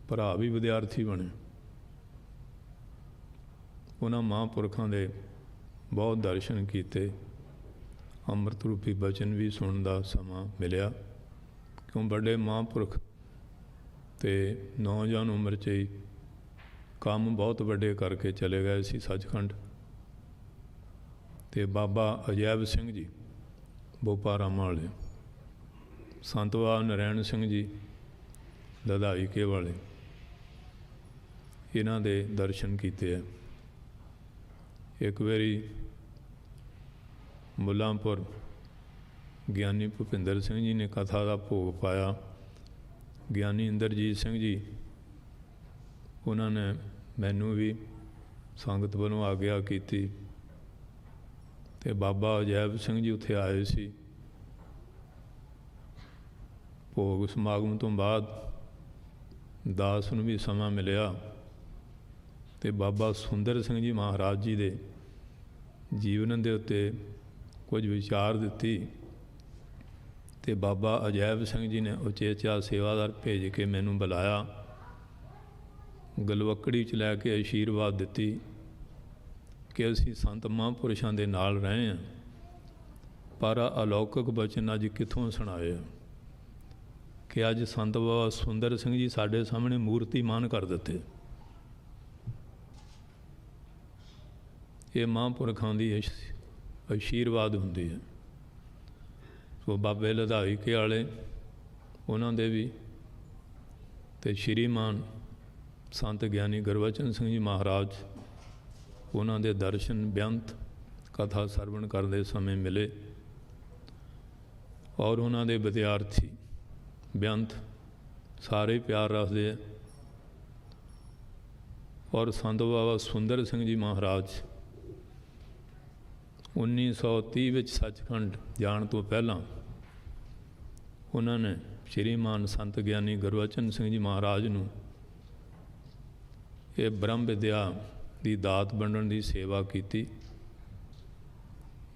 भरा भी विद्यार्थी बने। उन्हां महापुरखों के बहुत दर्शन किए, अमृत रूपी बचन भी सुनने का समा मिलिया क्यों बड़े महापुरख तो नौजवान उम्र च ही काम बहुत बड़े करके चले गए सी सचखंड। तो बाबा अजैब सिंह जी बोपारामा वाले, संत बाबा नारायण सिंह जी लधाईके वाले, इन्हां दे दर्शन किए है। एक बारी मुलांपुर ज्ञानी भुपिंदर सिंह जी ने कथा का भोग पाया। ज्ञानी इंदरजीत सिंह जी उन्होंने मैनू भी संगत वालों आग्या की ते बाबा अजैब सिंह जी उत्थे आए सी। भोग समागम तो बाद दास नूं भी समा मिलिया ते बाबा सुंदर सिंह जी महाराज जी दे जीवन दे उत्ते कुछ विचार दिती ते बाबा अजैब सिंह जी ने उचेचा सेवादार भेज के मैनू बुलाया, गलवकड़ी च लैके आशीर्वाद दिती कि असी संत महापुरुषों के नाल रहे हैं पर अलौकिक बचन अज कितों सुनाए कि अज संत बाबा सुंदर सिंह जी साढ़े सामने मूर्तिमान कर देते। ये महापुरखों की आशीर्वाद होंदी है। तो बाबे लधाईके वाले उन्होंने भी तो श्रीमान संत ज्ञानी गुरबचन सिंह जी महाराज उन्होंने दर्शन बेअंत कथा सरवण करते समय मिले और उन्होंने विद्यार्थी बेअंत सारे प्यार रखते हैं। और संत बाबा सुंदर सिंह जी महाराज 1930 विच सचखंड जाण तो पहला उन्होंने श्रीमान संत ज्ञानी गुरबचन सिंह जी महाराज नूं ये ब्रह्म विद्या की दात वंडण की सेवा की।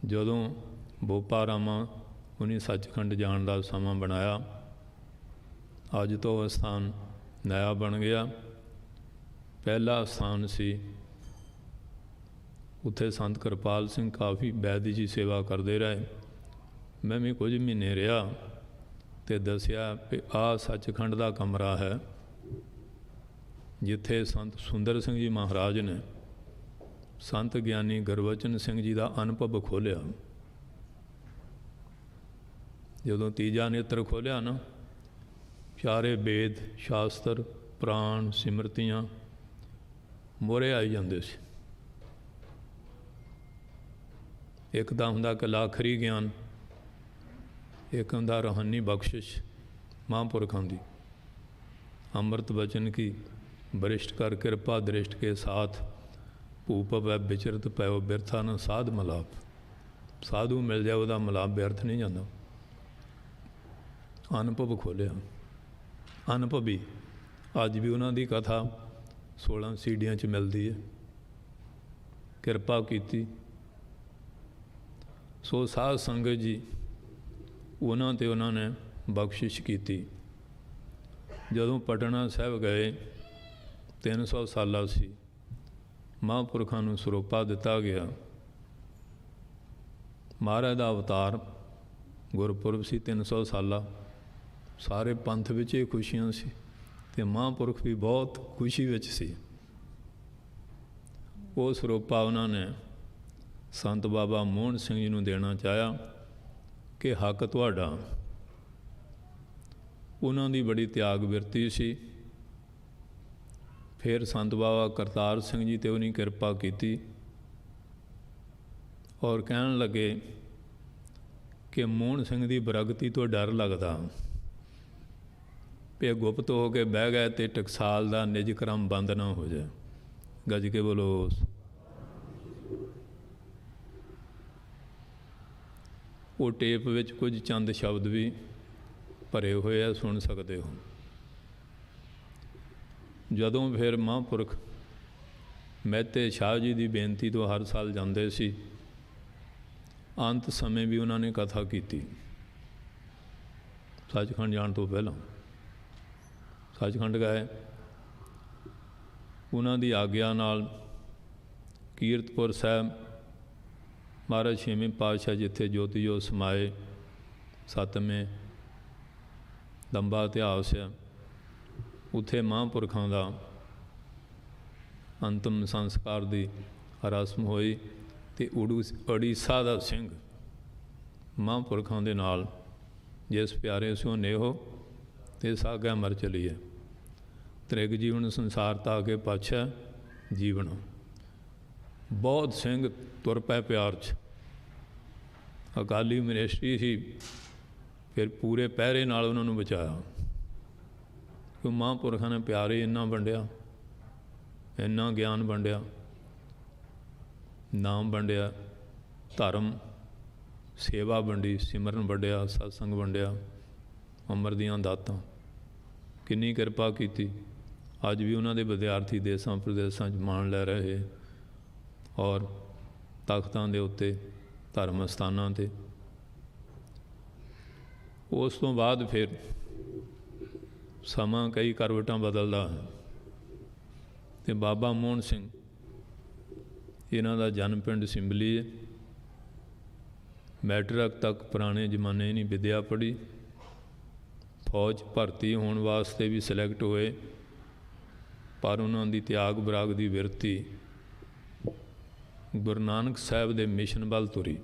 जदों बोपारामा उन्हें सचखंड जाण का समा बनाया, अज तो वह स्थान नया बन गया। पहला स्थान सी उत्थे संत कृपाल सिंह काफ़ी वैद्य जी सेवा करते रहे। मैं भी कुछ महीने रहा तो दसिया कि आ सचखंड का कमरा है जिथे संत सुंदर सिंह जी महाराज ने संत ज्ञानी गुरबचन सिंह जी का अनुभव खोलिया। जदों तीजा नेत्र खोलिया ना, सारे वेद शास्त्र पुराण सिमरतियाँ ਮੋਹਰੇ ਆਈ ਜਾਂਦੇ ਸੀ। ਇੱਕ ਤਾਂ ਹੁੰਦਾ ਕਿ ਆਖਰੀ ਗਿਆਨ, ਇੱਕ ਹੁੰਦਾ ਰੂਹਾਨੀ ਬਖਸ਼ਿਸ਼ ਮਹਾਂਪੁਰਖਾਂ ਦੀ। ਅੰਮ੍ਰਿਤ ਬਚਨ ਕੀ ਵਰਿਸ਼ਟ ਕਰ ਕਿਰਪਾ ਦ੍ਰਿਸ਼ਟ ਕੇ ਸਾਥ ਭੂਪ ਵੈ ਵਿਚਰਤ ਪਇਓ ਬਿਰਥਾ ਨ ਸਾਧ ਮਲਾਪ। ਸਾਧੂ ਮਿਲ ਜਾਏ ਉਹਦਾ ਮਲਾਪ ਬਿਅਰਥ ਨਹੀਂ ਜਾਂਦਾ। ਅਨੁਭਵ ਖੋਲ੍ਹਿਆ, ਅਨੁਭਵੀ। ਅੱਜ ਵੀ ਉਹਨਾਂ ਦੀ ਕਥਾ 16 ਸੀਡੀਆਂ 'ਚ ਮਿਲਦੀ ਹੈ। ਕਿਰਪਾ ਕੀਤੀ। ਸੋ ਸਾਧ ਸੰਗਤ ਜੀ ਉਹਨਾਂ 'ਤੇ ਉਹਨਾਂ ਨੇ ਬਖਸ਼ਿਸ਼ ਕੀਤੀ। ਜਦੋਂ ਪਟਨਾ ਸਾਹਿਬ ਗਏ 300 ਸਾਲਾ ਸੀ, ਮਹਾਂਪੁਰਖਾਂ ਨੂੰ ਸਰੋਪਾ ਦਿੱਤਾ ਗਿਆ। ਮਹਾਰਾਜ ਦਾ ਅਵਤਾਰ ਗੁਰਪੁਰਬ ਸੀ 300 ਸਾਲਾ। ਸਾਰੇ ਪੰਥ ਵਿੱਚ ਇਹ ਖੁਸ਼ੀਆਂ ਸੀ ਅਤੇ ਮਹਾਂਪੁਰਖ ਵੀ ਬਹੁਤ ਖੁਸ਼ੀ ਵਿੱਚ ਸੀ। ਉਹ ਸਰੋਪਾ ਉਹਨਾਂ ਨੇ ਸੰਤ ਬਾਬਾ ਮੋਹਨ ਸਿੰਘ ਜੀ ਨੂੰ ਦੇਣਾ ਚਾਹਿਆ ਕਿ ਹੱਕ ਤੁਹਾਡਾ। ਉਹਨਾਂ ਦੀ ਬੜੀ ਤਿਆਗ ਬਿਰਤੀ ਸੀ। ਫਿਰ ਸੰਤ ਬਾਬਾ ਕਰਤਾਰ ਸਿੰਘ ਜੀ 'ਤੇ ਉਹਨੇ ਕਿਰਪਾ ਕੀਤੀ ਔਰ ਕਹਿਣ ਲੱਗੇ ਕਿ ਮੋਹਨ ਸਿੰਘ ਦੀ ਬਰਗਤੀ ਤੋਂ ਡਰ ਲੱਗਦਾ ਵੀ ਗੁਪਤ ਹੋ ਕੇ ਬਹਿ ਗਏ ਅਤੇ ਟਕਸਾਲ ਦਾ ਨਿਜ ਕਰਮ ਬੰਦ ਨਾ ਹੋ ਜਾਏ। ਗੱਜ ਕੇ ਬੋਲੋ। ਉਹ ਟੇਪ ਵਿੱਚ ਕੁਝ ਚੰਦ ਸ਼ਬਦ ਵੀ ਭਰੇ ਹੋਏ ਆ, ਸੁਣ ਸਕਦੇ ਹੋ। ਜਦੋਂ ਫਿਰ ਮਹਾਂਪੁਰਖ ਮਹਿਤੇ ਸ਼ਾਹ ਜੀ ਦੀ ਬੇਨਤੀ ਤੋਂ ਹਰ ਸਾਲ ਜਾਂਦੇ ਸੀ, ਅੰਤ ਸਮੇਂ ਵੀ ਉਹਨਾਂ ਨੇ ਕਥਾ ਕੀਤੀ। ਸੱਚਖੰਡ ਜਾਣ ਤੋਂ ਪਹਿਲਾਂ ਸੱਚਖੰਡ ਗਏ। ਉਹਨਾਂ ਦੀ ਆਗਿਆ ਨਾਲ ਕੀਰਤਪੁਰ ਸਾਹਿਬ ਮਹਾਰਾਜ ਛੇਵੇਂ ਪਾਤਸ਼ਾਹ ਜਿੱਥੇ ਜੋਤੀ ਜੋਤ ਸਮਾਏ, ਸੱਤਵੇਂ ਲੰਬਾ ਇਤਿਹਾਸ ਆ, ਉੱਥੇ ਮਹਾਂਪੁਰਖਾਂ ਦਾ ਅੰਤਮ ਸੰਸਕਾਰ ਦੀ ਰਸਮ ਹੋਈ ਅਤੇ ਉੜੀਸਾ ਦਾ ਸਿੰਘ ਮਹਾਂਪੁਰਖਾਂ ਦੇ ਨਾਲ ਜਿਸ ਪਿਆਰੇ ਸਿਓ ਨੇਹੋ ਅਤੇ ਸਾਗਾ ਮਰ ਚਲੀਏ। ਤ੍ਰਿਗ ਜੀਵਨ ਸੰਸਾਰ ਤਾ ਕੇ ਪਾਛੈ ਜੀਵਨ। ਬਹੁਤ ਸਿੰਘ ਤੁਰ ਪਏ ਪਿਆਰ 'ਚ। ਅਕਾਲੀ ਮਿਨਿਸਟਰੀ ਸੀ, ਫਿਰ ਪੂਰੇ ਪਹਿਰੇ ਨਾਲ ਉਹਨਾਂ ਨੂੰ ਬਚਾਇਆ। ਕਿ ਮਹਾਂਪੁਰਖਾਂ ਨੇ ਪਿਆਰ ਹੀ ਇੰਨਾ ਵੰਡਿਆ, ਇੰਨਾ ਗਿਆਨ ਵੰਡਿਆ, ਨਾਮ ਵੰਡਿਆ, ਧਰਮ ਸੇਵਾ ਵੰਡੀ, ਸਿਮਰਨ ਵੰਡਿਆ, ਸਤਸੰਗ ਵੰਡਿਆ, ਅੰਮ੍ਰਿਤ ਦੀਆਂ ਦਾਤਾਂ। ਕਿੰਨੀ ਕਿਰਪਾ ਕੀਤੀ। ਅੱਜ ਵੀ ਉਹਨਾਂ ਦੇ ਵਿਦਿਆਰਥੀ ਦੇਸਾਂ ਪ੍ਰਦੇਸਾਂ 'ਚ ਮਾਣ ਲੈ ਰਹੇ ਔਰ ਤਖਤਾਂ ਦੇ ਉੱਤੇ, ਧਰਮ ਅਸਥਾਨਾਂ 'ਤੇ। ਉਸ ਤੋਂ ਬਾਅਦ ਫਿਰ ਸਮਾਂ ਕਈ ਕਰਵਟਾਂ ਬਦਲਦਾ ਹੈ ਅਤੇ ਬਾਬਾ ਮੋਹਨ ਸਿੰਘ, ਇਹਨਾਂ ਦਾ ਜਨਮ ਪਿੰਡ ਸਿੰਬਲੀ ਹੈ। ਮੈਟ੍ਰਿਕ ਤੱਕ ਪੁਰਾਣੇ ਜ਼ਮਾਨੇ ਨਹੀਂ ਵਿੱਦਿਆ ਪੜ੍ਹੀ। ਫੌਜ ਭਰਤੀ ਹੋਣ ਵਾਸਤੇ ਵੀ ਸਿਲੈਕਟ ਹੋਏ, ਪਰ ਉਹਨਾਂ ਦੀ ਤਿਆਗ ਬਰਾਗ ਦੀ ਬਿਰਤੀ ਗੁਰੂ ਨਾਨਕ ਸਾਹਿਬ ਦੇ ਮਿਸ਼ਨ ਵੱਲ ਤੁਰੀ।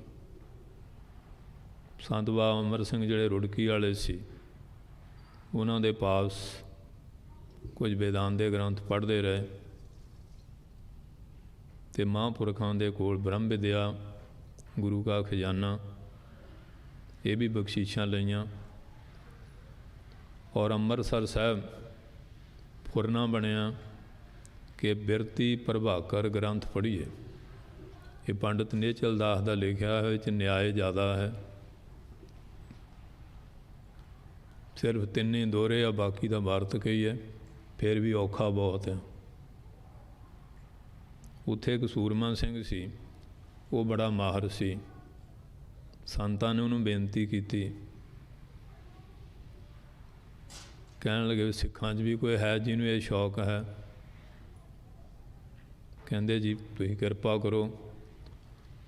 ਸੰਤ ਬਾਬਾ ਅਮਰ ਸਿੰਘ ਜਿਹੜੇ ਰੁੜਕੀ ਵਾਲੇ ਸੀ, ਉਹਨਾਂ ਦੇ ਪਾਸ ਕੁਝ ਵੇਦਾਂਤ ਦੇ ਗ੍ਰੰਥ ਪੜ੍ਹਦੇ ਰਹੇ ਅਤੇ ਮਹਾਂਪੁਰਖਾਂ ਦੇ ਕੋਲ ਬ੍ਰਹਮ ਵਿਦਿਆ, ਗੁਰੂ ਕਾ ਖਜ਼ਾਨਾ, ਇਹ ਵੀ ਬਖਸ਼ੀਸ਼ਾਂ ਲਈਆਂ। ਔਰ ਅੰਮ੍ਰਿਤਸਰ ਸਾਹਿਬ ਫੁਰਨਾ ਬਣਿਆ ਕਿ ਬਿਰਤੀ ਪ੍ਰਭਾਕਰ ਗ੍ਰੰਥ ਪੜ੍ਹੀਏ। ਇਹ ਪੰਡਿਤ ਨੇਚਲ ਦਾਸ ਦਾ ਲਿਖਿਆ ਹੈ, ਵਿੱਚ ਨਿਆਏ ਜ਼ਿਆਦਾ ਹੈ। ਸਿਰਫ ਤਿੰਨੇ ਦੋਹਰੇ ਆ, ਬਾਕੀ ਦਾ ਵਾਰਤਕ ਹੀ ਹੈ, ਫਿਰ ਵੀ ਔਖਾ ਬਹੁਤ ਹੈ। ਉੱਥੇ ਇੱਕ ਸੂਰਮਾ ਸਿੰਘ ਸੀ, ਉਹ ਬੜਾ ਮਾਹਰ ਸੀ। ਸੰਤਾਂ ਨੇ ਉਹਨੂੰ ਬੇਨਤੀ ਕੀਤੀ, ਕਹਿਣ ਲੱਗੇ ਸਿੱਖਾਂ 'ਚ ਵੀ ਕੋਈ ਹੈ ਜਿਹਨੂੰ ਇਹ ਸ਼ੌਕ ਹੈ? ਕਹਿੰਦੇ ਜੀ ਤੁਸੀਂ ਕਿਰਪਾ ਕਰੋ।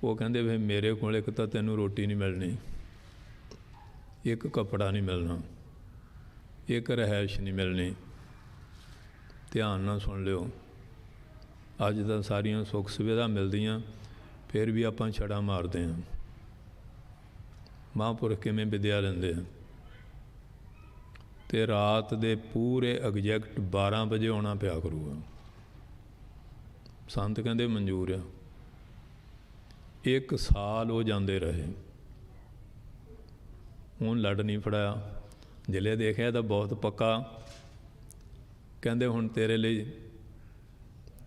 ਉਹ ਕਹਿੰਦੇ ਵੀ ਮੇਰੇ ਕੋਲ ਇੱਕ ਤਾਂ ਤੈਨੂੰ ਰੋਟੀ ਨਹੀਂ ਮਿਲਣੀ, ਇੱਕ ਕੱਪੜਾ ਨਹੀਂ ਮਿਲਣਾ, ਇੱਕ ਰਿਹਾਇਸ਼ ਨਹੀਂ ਮਿਲਣੀ। ਧਿਆਨ ਨਾਲ ਸੁਣ ਲਿਓ, ਅੱਜ ਤਾਂ ਸਾਰੀਆਂ ਸੁੱਖ ਸੁਵਿਧਾ ਮਿਲਦੀਆਂ, ਫਿਰ ਵੀ ਆਪਾਂ ਛੜਾ ਮਾਰਦੇ ਹਾਂ। ਮਹਾਂਪੁਰਖ ਕਿਵੇਂ ਵਿਦਿਆ ਲੈਂਦੇ ਆ? ਅਤੇ ਰਾਤ ਦੇ ਪੂਰੇ ਐਗਜੈਕਟ 12 ਵਜੇ ਆਉਣਾ ਪਿਆ ਕਰੂਗਾ। संत कहते मंजूर है। 1 साल वो जाते रहे, हूँ लड़ नहीं फड़ाया। जिले देखा तो बहुत पक्का, कहते हुण तेरे लिए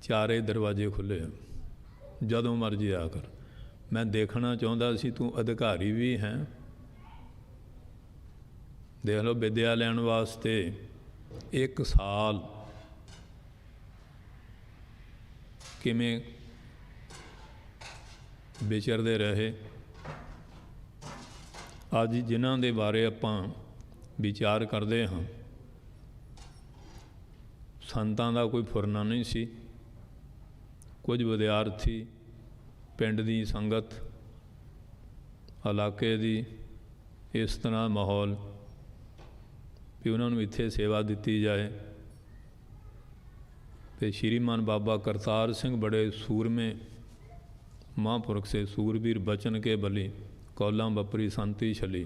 चारे दरवाजे खुले, जदों मर्जी आ कर। मैं देखना चाहता सी तू अधिकारी भी है। देख लो, विद्या लैण वास्ते 1 साल किमें विचरते रहे। अज जिन्हां दे बारे आपां विचार करते हाँ, संतां दा कोई फुरना नहीं सी। कुछ विद्यार्थी पिंड दी संगत, इलाके दी इस तरह माहौल भी उन्होंने इत्थे सेवा दी जाए। तो श्रीमान बाबा करतार सिंह बड़े सूरमे महापुरख से, सूरवीर बचन के बली, कौलां बपरी संती छली।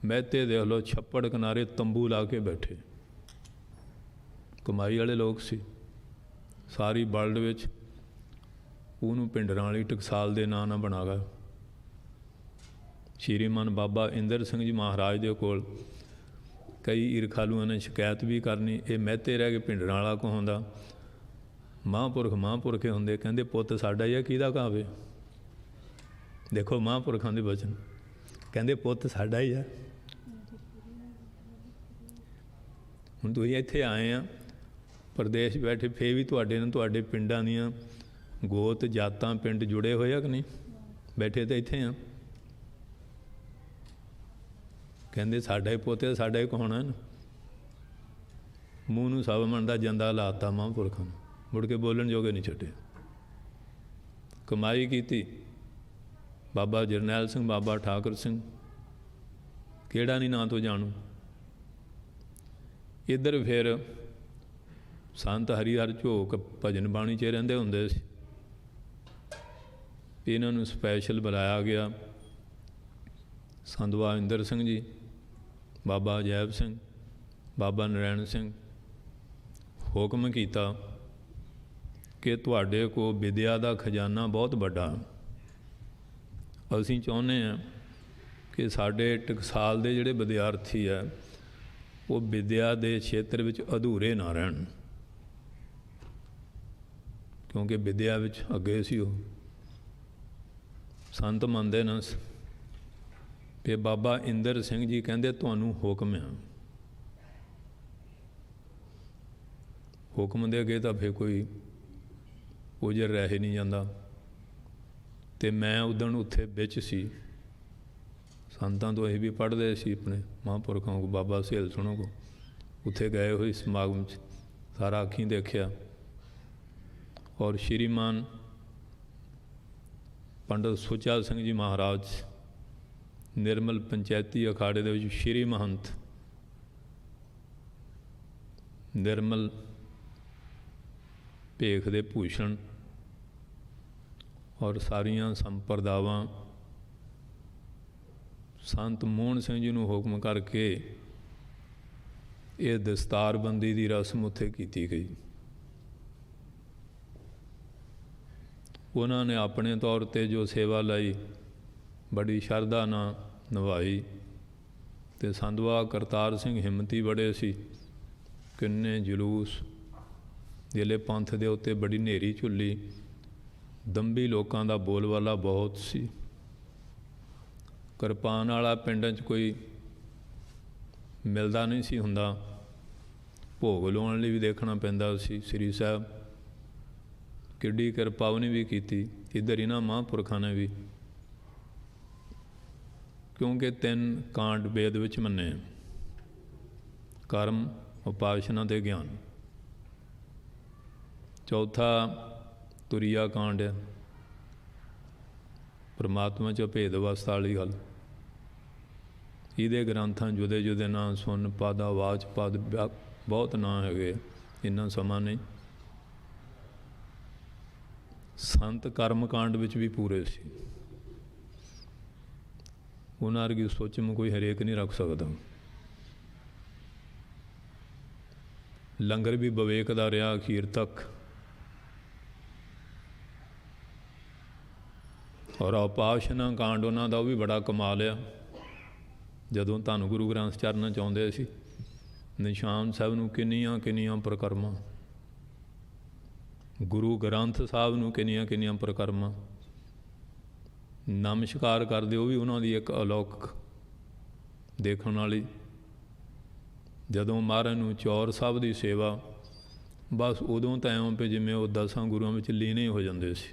महते देख लो, छप्पड़ किनारे तंबू ला के बैठे, कमाई वाले लोग सी। सारी वर्ल्ड विच उन्होंने पिंडरां वाली टकसाल के नाम ना बना गया। श्रीमान बाबा इंदर सिंह जी महाराज के कोल कई ईरखालुआं ने शिकायत भी करनी, ये महते रह के पिंडरां वाला को होंदा। महापुरख महापुरखे होंदे, कहंदे पुत्त साडा ही है, किहदा कहावे। देखो महापुरखां दे वचन, कहंदे पुत्त साडा ही है। हुण तुसीं इत्थे आए आ प्रदेश बैठे, फिर भी तुहाडे नाल तुहाडे पिंडां दीआं गोत जातां पिंड जुड़े होए आ कि नहीं? बैठे तो इत्थे आ। कहंदे साडा ही पुत्त है, साडा ही कौन है ना। मूँह नूं सब मनदा जंदा लाता महापुरखां ने, मुड़ के बोलन जोगे नहीं छड्डे। कमाई कीती बाबा जरनैल सिंह, बाबा ठाकर सिंह, केड़ा नहीं नां तो जानू। इधर फिर संत हरिहर झोक भजन बाणी च रहिंदे हुंदे सी। इन्हों स्पैशल बुलाया गया। संधवा इंदर सिंह जी, बाबा अजैब सिंह, बाबा नरैण सिंह, हुक्म किया कि तुहाडे को विद्या का खजाना बहुत बड़ा। असीं चाहुंदे हैं कि साडे टकसाल दे जिहड़े विद्यार्थी है वो विद्या के क्षेत्र में अधूरे ना रहन, क्योंकि विद्या विच अगे सी। वो संत मनते न कि बाबा इंदर सिंह जी कहते तुहानूं हुक्म है। हुक्म दे अगे तो फिर कोई उजर रह ही नहीं जाता। तो मैं उदण उत्थे विच सी, संतां तो असीं भी पढ़ते सी अपने महापुरखों को, बाबा सहेल सुणो को। उत्थे गए हुए समागम सारा अखीं देखिया। और श्रीमान पंडित सुचा सिंह जी महाराज निर्मल पंचायती अखाड़े दे विच श्री महंत निर्मल भेख दे भूषण और सारियां संप्रदावां संत मोहन सिंह जी नूं हुक्म करके ये दस्तारबंदी की रस्म उत्थे कीती गई। उन्होंने अपने तौर पर जो सेवा लाई बड़ी शरधा नाल निभाई। तो संधवा करतार सिंह हिम्मती बड़े सी, किन्ने जुलूस जिले पंथ के उत्ते बड़ी नेरी झुली। दंभी लोगों का बोलबाला बहुत सी। किरपान वाला पिंड च कोई मिलता नहीं सी हुंदा, भोग लाउण लई भी देखना पैंदा सी। श्री साहब किड्डी किरपा उन्हें भी की, इधर इन्हां महापुरखों ने भी, क्योंकि 3 कांड वेद विच मन्ने, कर्म, उपासना ते ज्ञान। चौथा तुरिया कांड है, परमात्मा च भेद अवस्था वाली गल। इहदे ग्रंथां जुदे जुदे नां सुन पद आवाज पद बहुत नां है, इन्ना समा नहीं। संत कर्म कांड विच भी पूरे सी, उन्हां वर्गी सोच में कोई हरेक नहीं रख सकता। लंगर भी विवेक दा रहा अखीर तक। ਔਰ ਉਪਾਸ਼ਨਾ ਕਾਂਡ ਉਹਨਾਂ ਦਾ ਉਹ ਵੀ ਬੜਾ ਕਮਾਲ ਆ। ਜਦੋਂ ਧੰਨ ਗੁਰੂ ਗ੍ਰੰਥ ਚਰਨ ਚਾਹੁੰਦੇ ਸੀ, ਨਿਸ਼ਾਨ ਸਾਹਿਬ ਨੂੰ ਕਿੰਨੀਆਂ ਕਿੰਨੀਆਂ ਪ੍ਰਕਰਮਾਂ, ਗੁਰੂ ਗ੍ਰੰਥ ਸਾਹਿਬ ਨੂੰ ਕਿੰਨੀਆਂ ਕਿੰਨੀਆਂ ਪ੍ਰਕਰਮਾਂ, ਨਮਸਕਾਰ ਕਰਦੇ ਉਹ ਵੀ ਉਹਨਾਂ ਦੀ ਇੱਕ ਅਲੌਕਿਕ ਦੇਖਣ ਵਾਲੀ। ਜਦੋਂ ਮਹਾਰਾਜ ਨੂੰ ਚੌਰ ਸਾਹਿਬ ਦੀ ਸੇਵਾ, ਬਸ ਉਦੋਂ ਤਾਂ ਐਵੇਂ ਪਏ ਜਿਵੇਂ ਉਹ 10 ਗੁਰੂਆਂ ਵਿੱਚ ਲੀਨ ਹੀ ਹੋ ਜਾਂਦੇ ਸੀ,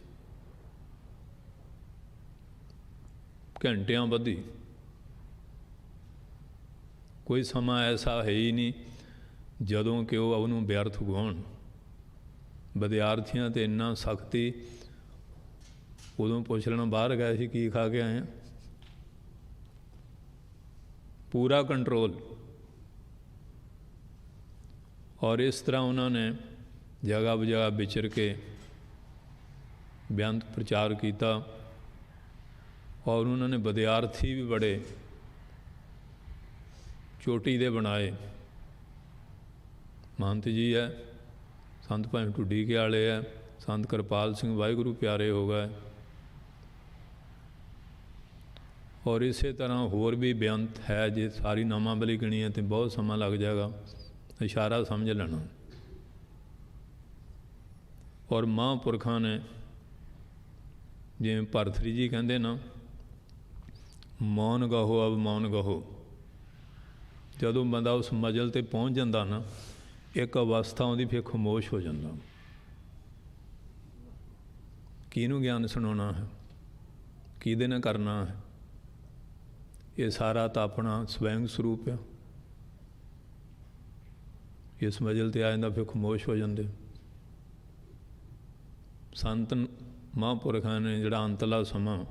ਘੰਟਿਆਂ ਬੱਧੀ। ਕੋਈ ਸਮਾਂ ਐਸਾ ਹੈ ਹੀ ਨਹੀਂ ਜਦੋਂ ਕਿ ਉਹ ਉਹਨੂੰ ਵਿਅਰਥ ਗਵਾਉਣ। ਵਿਦਿਆਰਥੀਆਂ 'ਤੇ ਇੰਨਾ ਸਖਤੀ, ਉਦੋਂ ਪੁੱਛ ਲੈਣਾ ਬਾਹਰ ਗਏ ਸੀ ਕੀ ਖਾ ਕੇ ਆਏ ਹਾਂ, ਪੂਰਾ ਕੰਟਰੋਲ। ਔਰ ਇਸ ਤਰ੍ਹਾਂ ਉਹਨਾਂ ਨੇ ਜਗ੍ਹਾ ਬਜਗ੍ਹਾ ਵਿਚਰ ਕੇ ਬੇਅੰਤ ਪ੍ਰਚਾਰ ਕੀਤਾ। ਔਰ ਉਹਨਾਂ ਨੇ ਵਿਦਿਆਰਥੀ ਵੀ ਬੜੇ ਚੋਟੀ ਦੇ ਬਣਾਏ। ਮਹੰਤ ਜੀ ਹੈ, ਸੰਤ ਭਾਵੇਂ ਢੁੱਡੀ ਕੇ ਵਾਲੇ ਹੈ, ਸੰਤ ਕਿਰਪਾਲ ਸਿੰਘ ਵਾਹਿਗੁਰੂ ਪਿਆਰੇ ਹੋ ਗਏ। ਔਰ ਇਸੇ ਤਰ੍ਹਾਂ ਹੋਰ ਵੀ ਬੇਅੰਤ ਹੈ। ਜੇ ਸਾਰੀ ਨਾਮਾਵਲੀ ਗਿਣੀ ਹੈ ਤਾਂ ਬਹੁਤ ਸਮਾਂ ਲੱਗ ਜਾਏਗਾ, ਇਸ਼ਾਰਾ ਸਮਝ ਲੈਣਾ। ਔਰ ਮਹਾਂਪੁਰਖਾਂ ਨੇ, ਜਿਵੇਂ ਭਰਤਰੀ ਜੀ ਕਹਿੰਦੇ ਨਾ, ਮੌਨ ਗਹੋ ਅਬ ਮੌਨ ਗਹੋ। ਜਦੋਂ ਬੰਦਾ ਉਸ ਮੰਜ਼ਿਲ 'ਤੇ ਪਹੁੰਚ ਜਾਂਦਾ ਨਾ, ਇੱਕ ਅਵਸਥਾ ਆਉਂਦੀ, ਫਿਰ ਖਾਮੋਸ਼ ਹੋ ਜਾਂਦਾ। ਕਿਹਨੂੰ ਗਿਆਨ ਸੁਣਾਉਣਾ ਹੈ, ਕਿਹਦੇ ਨਾਲ ਕਰਨਾ ਹੈ, ਇਹ ਸਾਰਾ ਤਾਂ ਆਪਣਾ ਸਵੈੰਗ ਸਰੂਪ ਆ। ਇਸ ਮੰਜ਼ਿਲ 'ਤੇ ਆ ਜਾਂਦਾ, ਫਿਰ ਖਾਮੋਸ਼ ਹੋ ਜਾਂਦੇ। ਸੰਤ ਮਹਾਂਪੁਰਖਾਂ ਨੇ ਜਿਹੜਾ ਅੰਤਲਾ ਸਮਾਂ,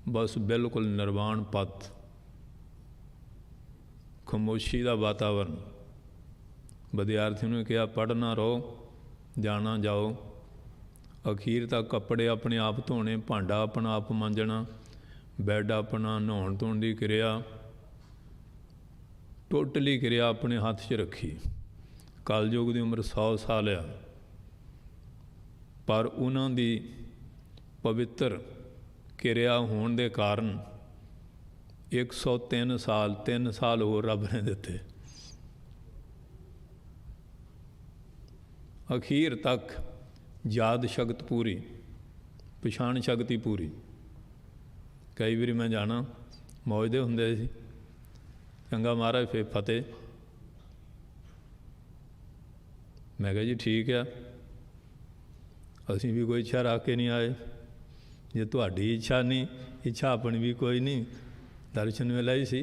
ਬਸ ਬਿਲਕੁਲ ਨਿਰਵਾਣ ਪੱਤ, ਖਾਮੋਸ਼ੀ ਦਾ ਵਾਤਾਵਰਨ। ਵਿਦਿਆਰਥੀ ਨੂੰ ਕਿਹਾ ਪੜ੍ਹਨਾ ਰਹੋ, ਜਾਣਾ ਜਾਓ। ਅਖੀਰ ਤੱਕ ਕੱਪੜੇ ਆਪਣੇ ਆਪ ਧੋਣੇ, ਭਾਂਡਾ ਆਪਣਾ ਆਪ ਮਾਂਜਣਾ, ਬੈੱਡ ਆਪਣਾ, ਨਹਾਉਣ ਧੋਣ ਦੀ ਕਿਰਿਆ, ਟੋਟਲੀ ਕਿਰਿਆ ਆਪਣੇ ਹੱਥ 'ਚ ਰੱਖੀ। ਕਲਯੁਗ ਦੀ ਉਮਰ 100 ਸਾਲ ਆ, ਪਰ ਉਹਨਾਂ ਦੀ ਪਵਿੱਤਰ ਕਿਰਿਆ ਹੋਣ ਦੇ ਕਾਰਨ 103 ਸਾਲ, 3 ਸਾਲ ਹੋਰ ਰੱਬ ਨੇ ਦਿੱਤੇ। ਅਖੀਰ ਤੱਕ ਯਾਦ ਸ਼ਕਤ ਪੂਰੀ, ਪਛਾਣ ਸ਼ਕਤੀ ਪੂਰੀ। ਕਈ ਵਾਰੀ ਮੈਂ ਜਾਣਾ, ਮੌਜਦੇ ਹੁੰਦੇ ਸੀ, ਚੰਗਾ ਮਹਾਰਾਜ ਫਿਰ ਫਤਿਹ। ਮੈਂ ਕਿਹਾ ਜੀ ਠੀਕ ਆ, ਅਸੀਂ ਵੀ ਕੋਈ ਇੱਛਾ ਰੱਖ ਕੇ ਨਹੀਂ ਆਏ। ਜੇ ਤੁਹਾਡੀ ਇੱਛਾ ਨਹੀਂ, ਇੱਛਾ ਆਪਣੀ ਵੀ ਕੋਈ ਨਹੀਂ, ਦਰਸ਼ਨ ਵੇਲਾ ਹੀ ਸੀ,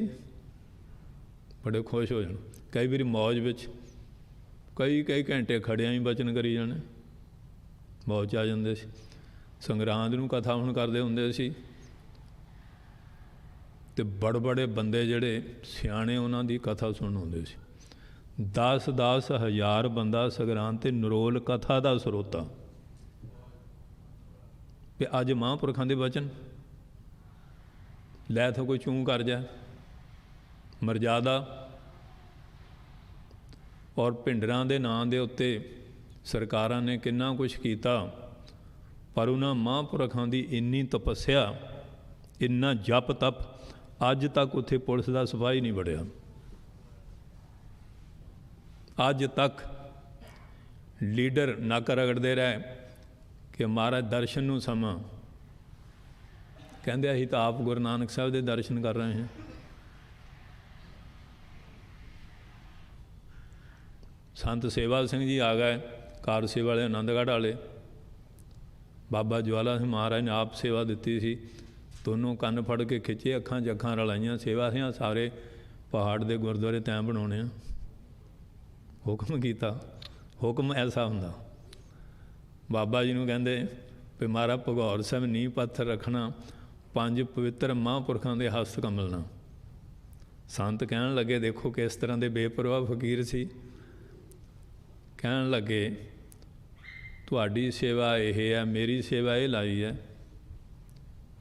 ਬੜੇ ਖੁਸ਼ ਹੋ ਜਾਣ। ਕਈ ਵਾਰੀ ਮੌਜ ਵਿੱਚ ਕਈ ਘੰਟੇ ਖੜਿਆਂ ਹੀ ਬਚਨ ਕਰੀ ਜਾਣੇ, ਮੌਜ 'ਚ ਆ ਜਾਂਦੇ ਸੀ। ਸੰਗਰਾਂਦ ਨੂੰ ਕਥਾ ਹੁਣ ਕਰਦੇ ਹੁੰਦੇ ਸੀ, ਅਤੇ ਬੜੇ ਬੰਦੇ ਜਿਹੜੇ ਸਿਆਣੇ, ਉਹਨਾਂ ਦੀ ਕਥਾ ਸੁਣਨ ਹੁੰਦੇ ਸੀ। 10-10 ਹਜ਼ਾਰ ਬੰਦਾ ਸੰਗਰਾਂਦ 'ਤੇ ਨਿਰੋਲ ਕਥਾ ਦਾ ਸਰੋਤਾ। ਅਤੇ ਅੱਜ ਮਹਾਂਪੁਰਖਾਂ ਦੇ ਵਚਨ ਲੈ ਤਾਂ ਕੋਈ ਚੂੰ ਕਰ ਜਾ, ਮਰਜ਼ਾਦਾ। ਔਰ ਭਿੰਡਰਾਂ ਦੇ ਨਾਂ ਦੇ ਉੱਤੇ ਸਰਕਾਰਾਂ ਨੇ ਕਿੰਨਾ ਕੁਛ ਕੀਤਾ, ਪਰ ਉਹਨਾਂ ਮਹਾਂਪੁਰਖਾਂ ਦੀ ਇੰਨੀ ਤਪੱਸਿਆ, ਇੰਨਾ ਜਪ ਤਪ, ਅੱਜ ਤੱਕ ਉੱਥੇ ਪੁਲਿਸ ਦਾ ਸਿਪਾਹੀ ਨਹੀਂ ਵੜਿਆ। ਅੱਜ ਤੱਕ ਲੀਡਰ ਨੱਕ ਰਗੜਦੇ ਰਹੇ ਕਿ ਮਹਾਰਾਜ ਦਰਸ਼ਨ ਨੂੰ ਸਮਾਂ। ਕਹਿੰਦੇ ਅਸੀਂ ਤਾਂ ਆਪ ਗੁਰੂ ਨਾਨਕ ਸਾਹਿਬ ਦੇ ਦਰਸ਼ਨ ਕਰ ਰਹੇ ਹਾਂ। ਸੰਤ ਸੇਵਾ ਸਿੰਘ ਜੀ ਆ ਗਏ, ਕਾਰ ਸੇਵਾ ਵਾਲੇ, ਆਨੰਦਗੜ੍ਹ ਵਾਲੇ। ਬਾਬਾ ਜਵਾਲਾ ਸਿੰਘ ਮਹਾਰਾਜ ਨੇ ਆਪ ਸੇਵਾ ਦਿੱਤੀ ਸੀ, ਦੋਨੋਂ ਕੰਨ ਫੜ ਕੇ ਖਿੱਚੇ, ਅੱਖਾਂ 'ਚ ਅੱਖਾਂ ਰਲਾਈਆਂ। ਸੇਵਾ ਸਿੰਘ ਸਾਰੇ ਪਹਾੜ ਦੇ ਗੁਰਦੁਆਰੇ ਤੈਂ ਬਣਾਉਣੇ ਆ, ਹੁਕਮ ਕੀਤਾ। ਹੁਕਮ ਐਸਾ ਹੁੰਦਾ। ਬਾਬਾ ਜੀ ਨੂੰ ਕਹਿੰਦੇ ਵੀ ਮਹਾਰਾਜ ਭਗੌਰ ਸਾਹਿਬ ਨੀਂਹ ਪੱਥਰ ਰੱਖਣਾ, 5 ਪਵਿੱਤਰ ਮਹਾਂਪੁਰਖਾਂ ਦੇ ਹਸਤ ਕਮਲਣਾ। ਸੰਤ ਕਹਿਣ ਲੱਗੇ, ਦੇਖੋ ਕਿਸ ਤਰ੍ਹਾਂ ਦੇ ਬੇਪਰਵਾਹ ਫਕੀਰ ਸੀ। ਕਹਿਣ ਲੱਗੇ ਤੁਹਾਡੀ ਸੇਵਾ ਇਹ ਹੈ, ਮੇਰੀ ਸੇਵਾ ਇਹ ਲਾਈ ਹੈ।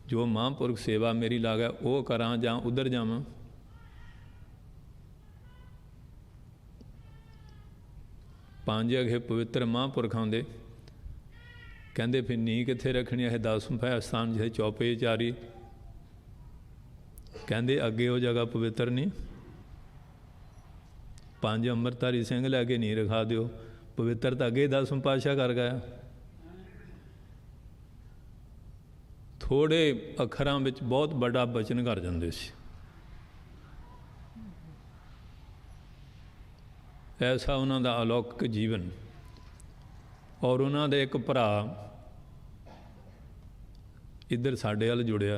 ਜੋ ਮਹਾਂਪੁਰਖ ਸੇਵਾ ਮੇਰੀ ਲੱਗ ਹੈ ਉਹ ਕਰਾਂ ਜਾਂ ਉੱਧਰ ਜਾਵਾਂ। ਪੰਜ ਅਗੇ ਪਵਿੱਤਰ ਮਹਾਂਪੁਰਖਾਂ ਦੇ कहते फिर नींह कित्थे रखनी है? 10 स्थान जिसे चौपे चारी। कहते अगे वो जगह पवित्र नहीं, 5 अंमृतधारी सिंह लैके नींह रखा दिओ, पवित्र तो अगे 10 पातशाह कर गया। थोड़े अखरां विच बहुत बड़ा बचन कर जांदे सी। ऐसा उन्हां दा अलौकिक जीवन। और उन्हां दे एक भरा इधर साडे वाल जुड़िया,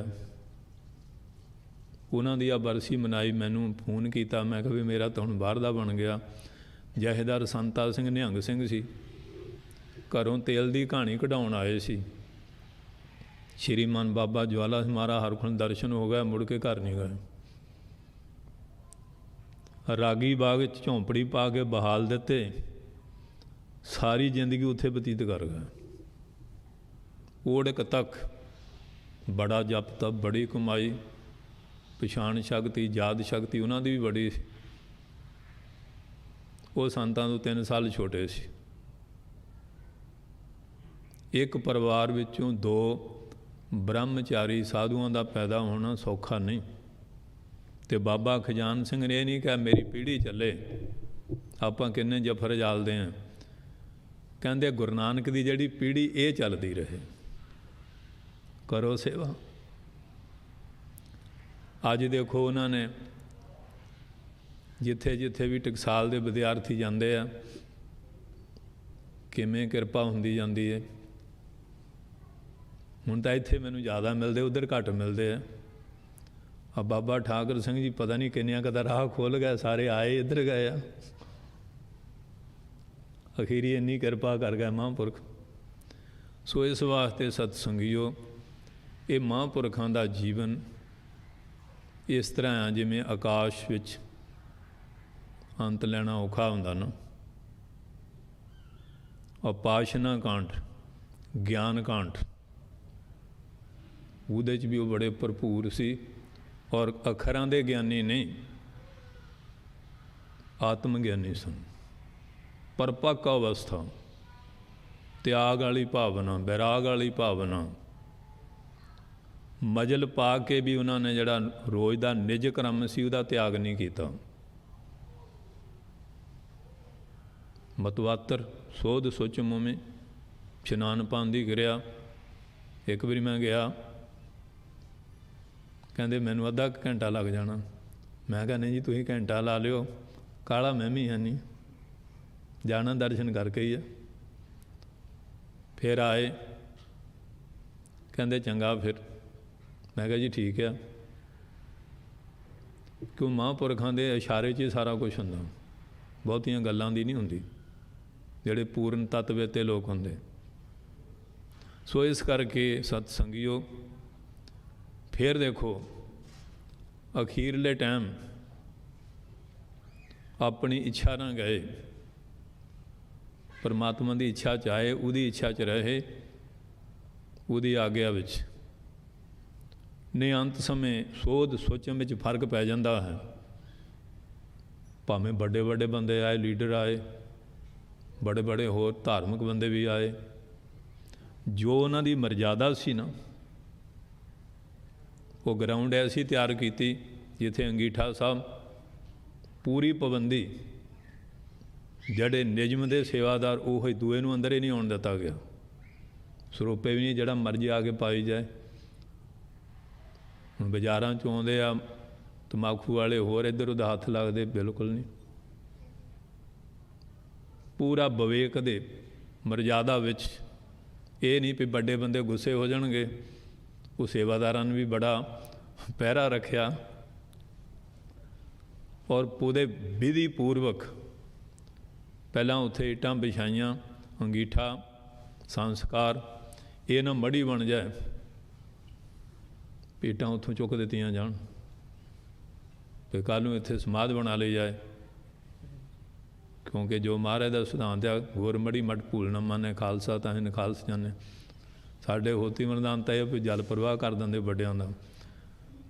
उन्हां दी बरसी मनाई, मैनू फोन किया, मैं कहा भी मेरा तो हुण बाहर दा बन गया। जहेदार संता सिंह निहंग सिंह सी, घरों तेल की कहानी कढ़ाउण आए सी। श्रीमान बाबा ज्वाला हमारा हरखुंड दर्शन हो गया, मुड़ के घर नहीं गए। रागी बाग झोंपड़ी पा के बहाल दिते, सारी जिंदगी उत्थे बतीत कर गए। ओढ़क तक बड़ा जप तप, बड़ी कमाई, पछाण शक्ति, याद शक्ति उन्हां दी भी बड़ी सी। वो संतां तो 3 साल छोटे सी। एक परिवार विचों 2 ब्रह्मचारी साधुओं का पैदा होना सौखा नहीं। तो बाबा खजान सिंह ने नहीं कहा मेरी पीढ़ी चले, आपां किन्ने जफर जालदे हैं। कहते गुरु नानक की जिहड़ी पीढ़ी ये चलती रहे, करो सेवा। अज देखो उन्होंने जिथे जिथे भी टकसाल के विद्यार्थी जाते हैं, किमें किरपा होंदी जाती है। हुण तो इत्थे मैनूं ज़्यादा मिलते, उधर घट मिलते हैं। अब बाबा ठाकर सिंह जी पता नहीं किन्नियां कदा राह खोल गए, सारे आए इधर गए। अखीरी इन्नी किरपा कर गए महापुरख। सो इस वास्ते सतसंगियो, ये महापुरखों का जीवन इस तरह है जिमें आकाश विच अंत लेना औखा हुंदा ना। उपासना कांड, ज्ञान कांड, उहदे च भी वो बड़े भरपूर सी। और अखरां दे ज्ञानी नहीं, आत्म ज्ञानी सन। परपक्क अवस्था, त्याग वाली भावना, बैराग वाली भावना, मजल पा के भी उन्होंने जड़ा रोज़ का निज क्रम सी उहदा त्याग नहीं किया। मतवातर सोध सोच मोमें इशनान पान की क्रिया। एक बारी मैं गया, कहते मैनू अद्धा घंटा लग जाना। मैं कहा नहीं जी तुसीं घंटा ला लियो, काला मैं भी है नहीं, जाना दर्शन करके ही है। फिर आए, कहते चंगा फिर। मैं कहा जी ठीक है, क्यों महापुरखों के इशारे च सारा कुछ होंदा, बहुतियां गल्लां दी नहीं होंदी जिहड़े पूर्ण तत्व ते लोग होंदे। सो इस करके सतसंगियो, फिर देखो अखीरले टाइम अपनी इच्छा ना गए, परमात्मा की इच्छा च आए, उहदी इच्छा च रहे, उहदी आग्या विच। ने अंत समय सोध सोचण में फर्क पै जाता है। भावें बड़े बड़े बंदे आए, लीडर आए, बड़े बड़े होर धार्मिक बंदे भी आए, जो उन्हां दी मर्यादा सी ना, वो ग्राउंड ऐसी तैयार की जिथे अंगीठा साहब पूरी पाबंदी, जड़े निजम के सेवादार वो दूए नूं अंदर ही नहीं आउण दिता गया। सरोपे भी नहीं जड़ा मर्जी आके पाई जाए। हुण बाजारां चों आउंदे आ तंबाकू वाले होर इधर उधर हथ लगदे, बिल्कुल नहीं। पूरा विवेक दे मर्यादा विच, ये नहीं भी बड़े बंदे गुस्से हो जाणगे। वो सेवादारां ने भी बड़ा पहरा रखिया और पूरे विधि पूर्वक पहला उत्थे ईटां बिछाइयां, अंगीठा संस्कार, ये ना मड़ी बन जाए, ईटां उत्थों चुक दित्तियां जाण, फिर कल नूं इत्थे समाध बना ली जाए। क्योंकि जो महाराज का सिद्धांत है, गुर मड़ी मट भूल न माने, खालसा ताहीं निखालस जाने। साढ़े होती मरदान तो यह जल प्रवाह कर देंगे बड़िया का,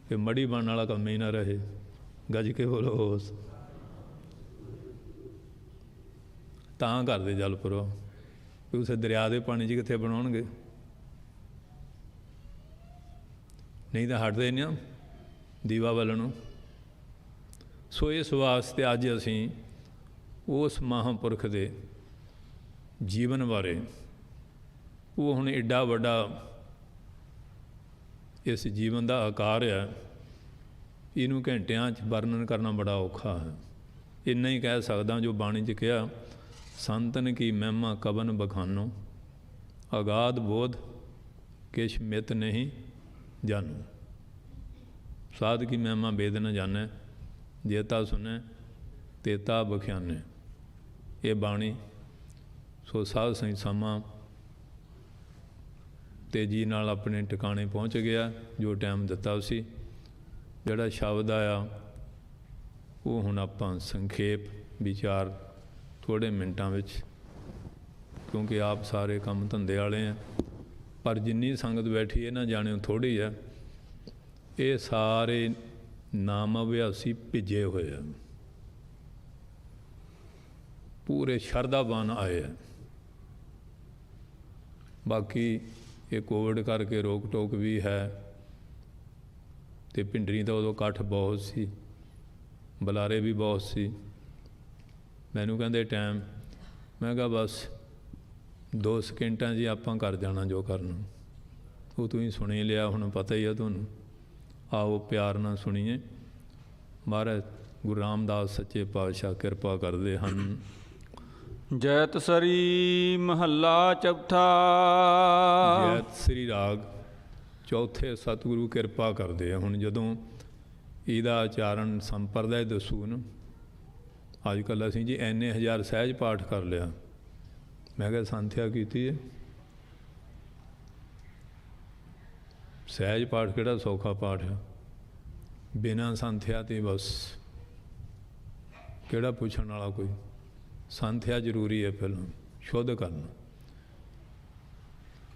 कि मड़ी बनने वाला कम ही ना रहे। गज के बोलो होस, तां करते जल प्रवाह। ਕਿ ਉਸੇ ਦਰਿਆ ਦੇ ਪਾਣੀ 'ਚ ਕਿੱਥੇ ਬਣਾਉਣਗੇ। ਨਹੀਂ ਤਾਂ ਹਟਦੇ ਨਹੀਂ ਦੀਵਾ ਵੱਲ ਨੂੰ। ਸੋ ਇਸ ਵਾਸਤੇ ਅੱਜ ਅਸੀਂ ਉਸ ਮਹਾਂਪੁਰਖ ਦੇ ਜੀਵਨ ਬਾਰੇ, ਉਹ ਹੁਣ ਏਡਾ ਵੱਡਾ ਇਸ ਜੀਵਨ ਦਾ ਆਕਾਰ ਹੈ, ਇਹਨੂੰ ਘੰਟਿਆਂ 'ਚ ਵਰਣਨ ਕਰਨਾ ਬੜਾ ਔਖਾ ਹੈ। ਇੰਨਾ ਹੀ ਕਹਿ ਸਕਦਾ ਜੋ ਬਾਣੀ 'ਚ ਕਿਹਾ, ਸੰਤਨ ਕੀ ਮਹਿਮਾ ਕਵਨ ਬਖਾਨੋ, ਅਗਾਧ ਬੋਧ ਕਿਛ ਮਿਤ ਨਹੀਂ ਜਾਨੋ। ਸਾਧ ਕੀ ਮਹਿਮਾ ਵੇਦ ਨ ਜਾਣੈ, ਜੇਤਾ ਸੁਣੈ ਤੇਤਾ ਬਖਿਆਨੈ। ਇਹ ਬਾਣੀ ਸੋ ਸਾਧ ਸੰਗਤ ਸਮਾਂ ਤੇਜ਼ੀ ਨਾਲ ਆਪਣੇ ਟਿਕਾਣੇ ਪਹੁੰਚ ਗਿਆ। ਜੋ ਟਾਈਮ ਦਿੱਤਾ ਸੀ, ਜਿਹੜਾ ਸ਼ਬਦ ਆਇਆ ਉਹ ਹੁਣ ਆਪਾਂ ਸੰਖੇਪ ਵਿਚਾਰ ਥੋੜ੍ਹੇ ਮਿੰਟਾਂ ਵਿੱਚ, ਕਿਉਂਕਿ ਆਪ ਸਾਰੇ ਕੰਮ ਧੰਦੇ ਵਾਲੇ ਆ, ਪਰ ਜਿੰਨੀ ਸੰਗਤ ਬੈਠੀ ਇਹ ਨਾ ਜਾਣਿਓ ਥੋੜ੍ਹੀ ਹੈ। ਇਹ ਸਾਰੇ ਨਾਮ ਅਭਿਆਸੀ ਭਿੱਜੇ ਹੋਏ ਆ, ਪੂਰੇ ਸ਼ਰਧਾਵਾਨ ਆਏ ਆ। ਬਾਕੀ ਇਹ ਕੋਵਿਡ ਕਰਕੇ ਰੋਕ ਟੋਕ ਵੀ ਹੈ, ਅਤੇ ਪਿੰਡਰੀ ਤਾਂ ਉਦੋਂ ਇਕੱਠ ਬਹੁਤ ਸੀ, ਬੁਲਾਰੇ ਵੀ ਬਹੁਤ ਸੀ। ਮੈਨੂੰ ਕਹਿੰਦੇ ਟਾਈਮ, ਮੈਂ ਕਿਹਾ ਬਸ 2 ਸਕਿੰਟਾਂ 'ਚ ਆਪਾਂ ਕਰ ਜਾਣਾ ਜੋ ਕਰਨਾ। ਉਹ ਤੁਸੀਂ ਸੁਣੀ ਲਿਆ, ਹੁਣ ਪਤਾ ਹੀ ਆ ਤੁਹਾਨੂੰ। ਆਓ ਪਿਆਰ ਨਾਲ ਸੁਣੀਏ। ਮਹਾਰਾਜ ਗੁਰੂ ਰਾਮਦਾਸ ਸੱਚੇ ਪਾਤਸ਼ਾਹ ਕਿਰਪਾ ਕਰਦੇ ਹਨ। ਜੈਤ ਸਰੀ ਮਹੱਲਾ ਚੌਥਾ। ਜੈਤ ਸ੍ਰੀ ਰਾਗ ਚੌਥੇ ਸਤਿਗੁਰੂ ਕਿਰਪਾ ਕਰਦੇ ਆ। ਹੁਣ ਜਦੋਂ ਇਹਦਾ ਆਚਾਰਨ ਸੰਪਰਦਾ ਦੱਸੂ ਨਾ, ਅੱਜ ਕੱਲ੍ਹ ਅਸੀਂ ਜੀ ਇੰਨੇ ਹਜ਼ਾਰ ਸਹਿਜ ਪਾਠ ਕਰ ਲਿਆ। ਮੈਂ ਕਿਹਾ ਸੰਥਿਆ ਕੀਤੀ ਹੈ। ਸਹਿਜ ਪਾਠ ਕਿਹੜਾ ਸੌਖਾ ਪਾਠ ਹੈ, ਬਿਨਾਂ ਸੰਥਿਆ ਤੇ ਬਸ ਕਿਹੜਾ ਪੁੱਛਣ ਵਾਲਾ ਕੋਈ। ਸੰਥਿਆ ਜ਼ਰੂਰੀ ਹੈ, ਪਹਿਲਾਂ ਸ਼ੁੱਧ ਕਰਨਾ।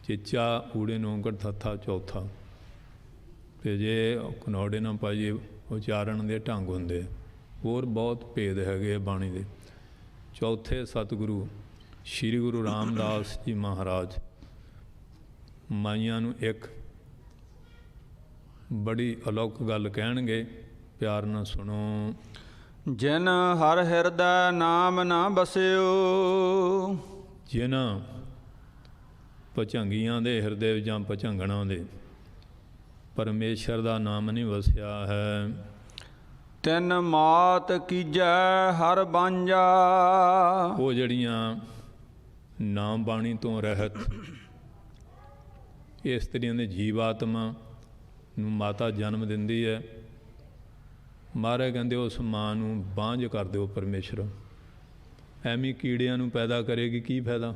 ਚਿੱਚਾ ਊੜੇ ਨੌਂਕੜ ਥੱਥਾ ਚੌਥਾ, ਅਤੇ ਜੇ ਕਨੌੜੇ ਨਾ ਪਾਈਏ ਉਚਾਰਨ ਦੇ ਢੰਗ ਹੁੰਦੇ। ਹੋਰ ਬਹੁਤ ਭੇਦ ਹੈਗੇ ਬਾਣੀ ਦੇ। ਚੌਥੇ ਸਤਿਗੁਰੂ ਸ਼੍ਰੀ ਗੁਰੂ ਰਾਮਦਾਸ ਜੀ ਮਹਾਰਾਜ ਮਾਈਆਂ ਨੂੰ ਇੱਕ ਬੜੀ ਅਲੌਕਿਕ ਗੱਲ ਕਹਿਣਗੇ, ਪਿਆਰ ਨਾਲ ਸੁਣੋ। ਜਿਨ ਹਰ ਹਿਰਦੈ ਨਾਮ ਨਾ ਬਸਿਓ। ਜਿਨ੍ਹਾਂ ਭੁਜੰਗੀਆਂ ਦੇ ਹਿਰਦੇ ਵਿੱਚ ਜਾਂ ਭੁਜੰਗਣਾਂ ਦੇ ਪਰਮੇਸ਼ਰ ਦਾ ਨਾਮ ਨਹੀਂ ਵਸਿਆ ਹੈ। ਤਿਨ ਮਾਤ ਕੀਜੈ ਹਰ ਬਾਂਝਾ। ਉਹ ਜਿਹੜੀਆਂ ਨਾਮ ਬਾਣੀ ਤੋਂ ਰਹਿਤ ਇਸਤਰੀਆਂ ਦੇ ਜੀਵ ਆਤਮਾ ਨੂੰ ਮਾਤਾ ਜਨਮ ਦਿੰਦੀ ਹੈ, ਮਹਾਰਾਜ ਕਹਿੰਦੇ ਉਸ ਮਾਂ ਨੂੰ ਬਾਂਝ ਕਰ ਦਿਓ ਪਰਮੇਸ਼ਰ। ਐਵੇਂ ਕੀੜਿਆਂ ਨੂੰ ਪੈਦਾ ਕਰੇਗੀ, ਕੀ ਫਾਇਦਾ।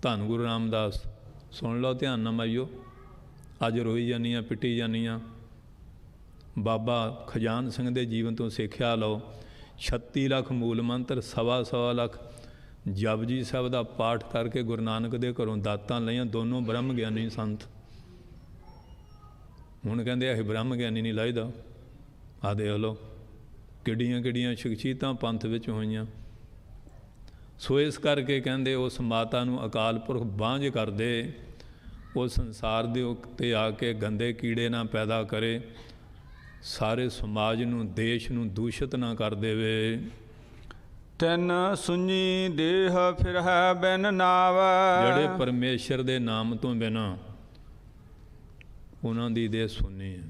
ਧੰਨ ਗੁਰੂ ਰਾਮਦਾਸ ਸੁਣ ਲਓ ਧਿਆਨ ਨਾਲ ਮਾਈਓ। ਅੱਜ ਰੋਈ ਜਾਂਦੀਆਂ, ਪਿੱਟੀ ਜਾਂਦੀਆਂ। ਬਾਬਾ ਖਜਾਨ ਸਿੰਘ ਦੇ ਜੀਵਨ ਤੋਂ ਸਿੱਖਿਆ ਲਓ। 36 ਲੱਖ ਮੂਲ ਮੰਤਰ, 1.25 ਲੱਖ ਜਪਜੀ ਸਾਹਿਬ ਦਾ ਪਾਠ ਕਰਕੇ ਗੁਰੂ ਨਾਨਕ ਦੇ ਘਰੋਂ ਦਾਤਾਂ ਲਈਆਂ। ਦੋਨੋਂ ਬ੍ਰਹਮ ਗਿਆਨੀ ਸੰਤ। ਹੁਣ ਕਹਿੰਦੇ ਅਸੀਂ ਬ੍ਰਹਮ ਗਿਆਨੀ ਨਹੀਂ ਲਾਈਦਾ। ਆਹ ਦੇਖ ਲਓ ਕਿੱਡੀਆਂ ਕਿੱਡੀਆਂ ਸ਼ਖਸੀਅਤਾਂ ਪੰਥ ਵਿੱਚ ਹੋਈਆਂ। ਸੋ ਇਸ ਕਰਕੇ ਕਹਿੰਦੇ ਉਸ ਮਾਤਾ ਨੂੰ ਅਕਾਲ ਪੁਰਖ ਬਾਂਝ ਕਰਦੇ, ਉਹ ਸੰਸਾਰ ਦੇ ਉੱਤੇ ਆ ਕੇ ਗੰਦੇ ਕੀੜੇ ਨਾ ਪੈਦਾ ਕਰੇ, ਸਾਰੇ ਸਮਾਜ ਨੂੰ ਦੇਸ਼ ਨੂੰ ਦੂਸ਼ਿਤ ਨਾ ਕਰ ਦੇਵੇ। ਤਿਨ ਸੁਣੀ ਦੇਹ ਫਿਰ ਹੈ ਬਿਨ ਨਾਵੈ। ਜਿਹੜੇ ਪਰਮੇਸ਼ਰ ਦੇ ਨਾਮ ਤੋਂ ਬਿਨਾਂ ਉਹਨਾਂ ਦੀ ਦੇਹ ਸੁਣੀ ਹੈ।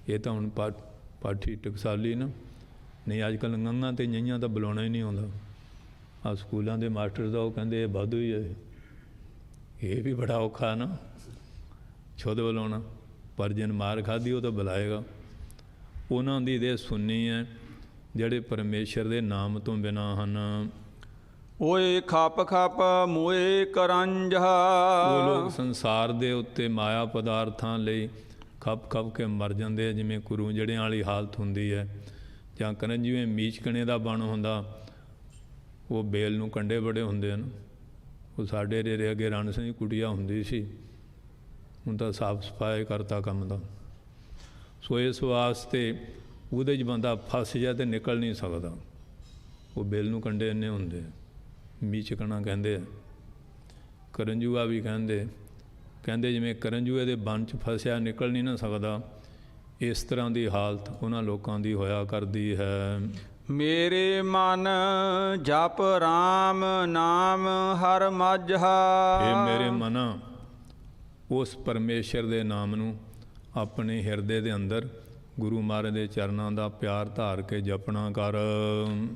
ਇਹ ਤਾਂ ਹੁਣ ਪਾਠੀ ਟਕਸਾਲੀ ਨਾ, ਨਹੀਂ ਅੱਜ ਕੱਲ੍ਹ ਗੰਗਾਂ ਅਤੇ ਨਈਆਂ ਤਾਂ ਬੁਲਾਉਣਾ ਹੀ ਨਹੀਂ ਆਉਂਦਾ। ਆਹ ਸਕੂਲਾਂ ਦੇ ਮਾਸਟਰ ਦਾ ਉਹ ਕਹਿੰਦੇ ਇਹ ਵਾਧੂ ਹੀ ਹੈ। ਇਹ ਵੀ ਬੜਾ ਔਖਾ ਨਾ ਸ਼ੁੱਧ ਬੁਲਾਉਣਾ, ਪਰ ਜਿਨ ਮਾਰ ਖਾਧੀ ਉਹ ਤਾਂ ਬੁਲਾਏਗਾ। ਉਹਨਾਂ ਦੀ ਦੇਹ ਸੁਣੀ ਹੈ ਜਿਹੜੇ ਪਰਮੇਸ਼ਰ ਦੇ ਨਾਮ ਤੋਂ ਬਿਨਾਂ ਹਨ। ਓਏ ਖਪ ਖਪ ਮੋਏ ਕਰੰਜਾ। ਉਹ ਲੋਕ ਸੰਸਾਰ ਦੇ ਉੱਤੇ ਮਾਇਆ ਪਦਾਰਥਾਂ ਲਈ ਖਪ ਖਪ ਕੇ ਮਰ ਜਾਂਦੇ ਆ, ਜਿਵੇਂ ਕੁਰੂ ਜੜਿਆਂ ਵਾਲੀ ਹਾਲਤ ਹੁੰਦੀ ਹੈ, ਜਾਂ ਕਰਨ ਜਿਵੇਂ ਮੀਚਕਣੇ ਦਾ ਬਣ ਹੁੰਦਾ। ਉਹ ਬੇਲ ਨੂੰ ਕੰਡੇ ਬੜੇ ਹੁੰਦੇ ਹਨ। ਉਹ ਸਾਡੇ ਰੇਰੇ ਅੱਗੇ ਰਣ ਸਿੰਘ ਕੁਟੀਆ ਹੁੰਦੀ ਸੀ, ਹੁਣ ਤਾਂ ਸਾਫ ਸਫਾਈ ਕਰਤਾ ਕੰਮ ਦਾ। ਸੋ ਇਸ ਵਾਸਤੇ ਉਹਦੇ 'ਚ ਬੰਦਾ ਫਸ ਜਾਏ ਤਾਂ ਨਿਕਲ ਨਹੀਂ ਸਕਦਾ। ਉਹ ਬੇਲ ਨੂੰ ਕੰਡੇ ਇੰਨੇ ਹੁੰਦੇ। ਮੀਚਕਣਾ ਕਹਿੰਦੇ ਆ, ਕਰੰਜੂਆ ਵੀ ਕਹਿੰਦੇ ਜਿਵੇਂ ਕਰੰਜੂਏ ਦੇ ਬੰਨ 'ਚ ਫਸਿਆ ਨਿਕਲ ਨਹੀਂ ਨਾ ਸਕਦਾ, ਇਸ ਤਰ੍ਹਾਂ ਦੀ ਹਾਲਤ ਉਹਨਾਂ ਲੋਕਾਂ ਦੀ ਹੋਇਆ ਕਰਦੀ ਹੈ। ਮੇਰੇ ਮਨ ਜਪ ਰਾਮ ਨਾਮ ਹਰ ਮਾਝਾ। ਇਹ ਮੇਰੇ ਮਨਾ, ਉਸ ਪਰਮੇਸ਼ਰ ਦੇ ਨਾਮ ਨੂੰ ਆਪਣੇ ਹਿਰਦੇ ਦੇ ਅੰਦਰ ਗੁਰੂ ਮਹਾਰਾਜ ਦੇ ਚਰਨਾਂ ਦਾ ਪਿਆਰ ਧਾਰ ਕੇ ਜਪਣਾ ਕਰ।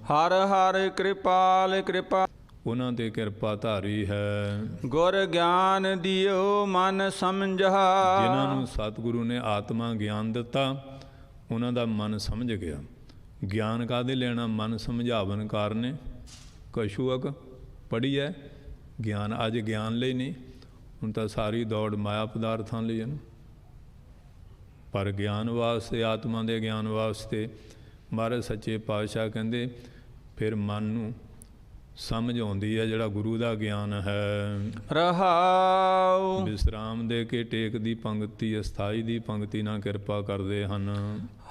ਹਰ ਹਰ ਕਿਰਪਾਲ ਕਿਰਪਾ, ਉਹਨਾਂ ਤੇ ਕਿਰਪਾ ਧਾਰੀ ਹੈ। ਗੁਰ ਗਿਆਨ ਦਿਓ ਮਨ ਸਮਝਾ। ਜਿਨ੍ਹਾਂ ਨੂੰ ਸਤਿਗੁਰੂ ਨੇ ਆਤਮਾ ਗਿਆਨ ਦਿੱਤਾ, ਉਹਨਾਂ ਦਾ ਮਨ ਸਮਝ ਗਿਆ। ਗਿਆਨ ਕਾਹਦੇ ਲੈਣਾ? ਮਨ ਸਮਝਾਵਨ ਕਾਰਨੇ ਕਛੂਅਕ ਪੜ੍ਹੀਐ ਗਿਆਨ। ਅੱਜ ਗਿਆਨ ਲਈ ਨਹੀਂ, ਹੁਣ ਤਾਂ ਸਾਰੀ ਦੌੜ ਮਾਇਆ ਪਦਾਰਥਾਂ ਲਈ ਹੈ ਨਾ। ਪਰ ਗਿਆਨ ਵਾਸਤੇ, ਆਤਮਾ ਦੇ ਗਿਆਨ ਵਾਸਤੇ ਮਹਾਰਾਜ ਸੱਚੇ ਪਾਤਸ਼ਾਹ ਕਹਿੰਦੇ ਫਿਰ ਮਨ ਨੂੰ ਸਮਝ ਆਉਂਦੀ ਹੈ ਜਿਹੜਾ ਗੁਰੂ ਦਾ ਗਿਆਨ ਹੈ। ਰਹਾਉ ਵਿਸਰਾਮ ਦੇ ਕੇ ਟੇਕ ਦੀ ਪੰਗਤੀ, ਅਸਥਾਈ ਦੀ ਪੰਗਤੀ ਨਾਲ ਕਿਰਪਾ ਕਰਦੇ ਹਨ।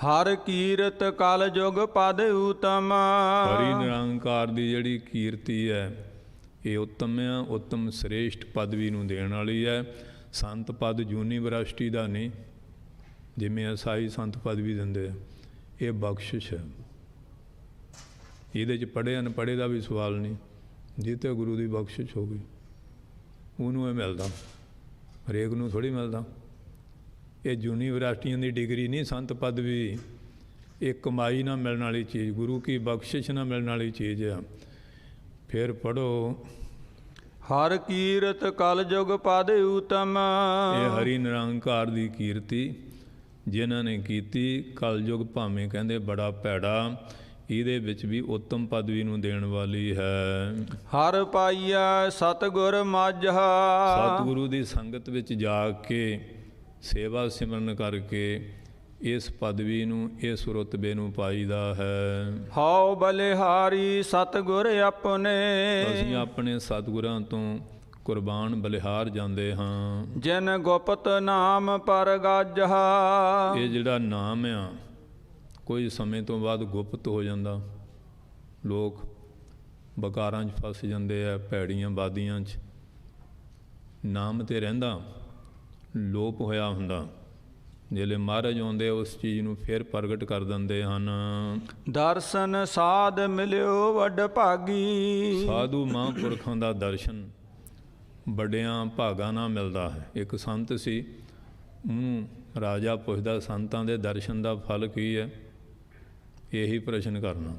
ਹਰ ਕੀਰਤ ਕਲ ਜੁਗ ਪਦ ਉਤਮ। ਹਰੀ ਨਿਰੰਕਾਰ ਦੀ ਜਿਹੜੀ ਕੀਰਤੀ ਹੈ ਇਹ ਉੱਤਮ ਆ, ਉੱਤਮ ਸ੍ਰੇਸ਼ਟ ਪਦਵੀ ਨੂੰ ਦੇਣ ਵਾਲੀ ਹੈ। ਸੰਤ ਪਦ ਯੂਨੀਵਰਸਿਟੀ ਦਾ ਨਹੀਂ, ਜਿਵੇਂ ਅਸਾਈ ਸੰਤ ਪਦਵੀ ਦਿੰਦੇ, ਇਹ ਬਖਸ਼ਿਸ਼ ਹੈ। ਇਹਦੇ 'ਚ ਪੜ੍ਹੇ ਅਨਪੜ੍ਹੇ ਦਾ ਵੀ ਸਵਾਲ ਨਹੀਂ, ਜਿੱਥੇ ਗੁਰੂ ਦੀ ਬਖਸ਼ਿਸ਼ ਹੋ ਗਈ ਉਹਨੂੰ ਇਹ ਮਿਲਦਾ, ਹਰੇਕ ਨੂੰ ਥੋੜ੍ਹੀ ਮਿਲਦਾ। ਇਹ ਯੂਨੀਵਰਸਿਟੀਆਂ ਦੀ ਡਿਗਰੀ ਨਹੀਂ ਸੰਤ ਪਦਵੀ, ਇਹ ਕਮਾਈ ਨਾਲ ਮਿਲਣ ਵਾਲੀ ਚੀਜ਼, ਗੁਰੂ ਕੀ ਬਖਸ਼ਿਸ਼ ਨਾਲ ਮਿਲਣ ਵਾਲੀ ਚੀਜ਼ ਆ। ਫਿਰ ਪੜ੍ਹੋ ਹਰ ਕੀਰਤ ਕਲ ਜੁਗ ਪਦ ਉਤਮ। ਇਹ ਹਰੀ ਨਿਰੰਕਾਰ ਦੀ ਕੀਰਤੀ ਜਿਨ੍ਹਾਂ ਨੇ ਕੀਤੀ, ਕਲਯੁਗ ਭਾਵੇਂ ਕਹਿੰਦੇ ਬੜਾ ਭੈੜਾ, ਇਹਦੇ ਵਿੱਚ ਵੀ ਉੱਤਮ ਪਦਵੀ ਨੂੰ ਦੇਣ ਵਾਲੀ ਹੈ। ਹਰ ਪਾਈਆ ਸਤਿਗੁਰ ਮਾਝਾ। ਸਤਿਗੁਰੂ ਦੀ ਸੰਗਤ ਵਿੱਚ ਜਾ ਕੇ ਸੇਵਾ ਸਿਮਰਨ ਕਰਕੇ ਇਸ ਪਦਵੀ ਨੂੰ, ਇਸ ਰੁਤਬੇ ਨੂੰ ਪਾਈਦਾ ਹੈ। ਹਉ ਬਲਿਹਾਰੀ ਸਤਿਗੁਰ ਆਪਣੇ। ਅਸੀਂ ਆਪਣੇ ਸਤਿਗੁਰਾਂ ਤੋਂ ਕੁਰਬਾਨ ਬਲਿਹਾਰ ਜਾਂਦੇ ਹਾਂ। ਜਿਨ ਗੁਪਤ ਨਾਮ ਪਰ ਗਾਜਹਾ। ਇਹ ਜਿਹੜਾ ਨਾਮ ਆ ਕੋਈ ਸਮੇਂ ਤੋਂ ਬਾਅਦ ਗੁਪਤ ਹੋ ਜਾਂਦਾ, ਲੋਕ ਬਕਾਰਾਂ 'ਚ ਫਸ ਜਾਂਦੇ ਆ, ਭੈੜੀਆਂ ਬਾਦੀਆਂ 'ਚ। ਨਾਮ ਤੇ ਰਹਿੰਦਾ, ਲੋਪ ਹੋਇਆ ਹੁੰਦਾ। ਜਿਹੜੇ ਮਹਾਰਾਜ ਆਉਂਦੇ ਉਸ ਚੀਜ਼ ਨੂੰ ਫਿਰ ਪ੍ਰਗਟ ਕਰ ਦਿੰਦੇ ਹਨ। ਦਰਸ਼ਨ ਸਾਧ ਮਿਲਿਓ ਵੱਡ ਭਾਗੀ। ਸਾਧੂ ਮਹਾਂਪੁਰਖਾਂ ਦਾ ਦਰਸ਼ਨ ਵੱਡਿਆਂ ਭਾਗਾਂ ਨਾਲ ਮਿਲਦਾ ਹੈ। ਇੱਕ ਸੰਤ ਸੀ, ਉਹਨੂੰ ਰਾਜਾ ਪੁੱਛਦਾ ਸੰਤਾਂ ਦੇ ਦਰਸ਼ਨ ਦਾ ਫਲ ਕੀ ਹੈ? ਇਹੀ ਪ੍ਰਸ਼ਨ ਕਰਨਾ।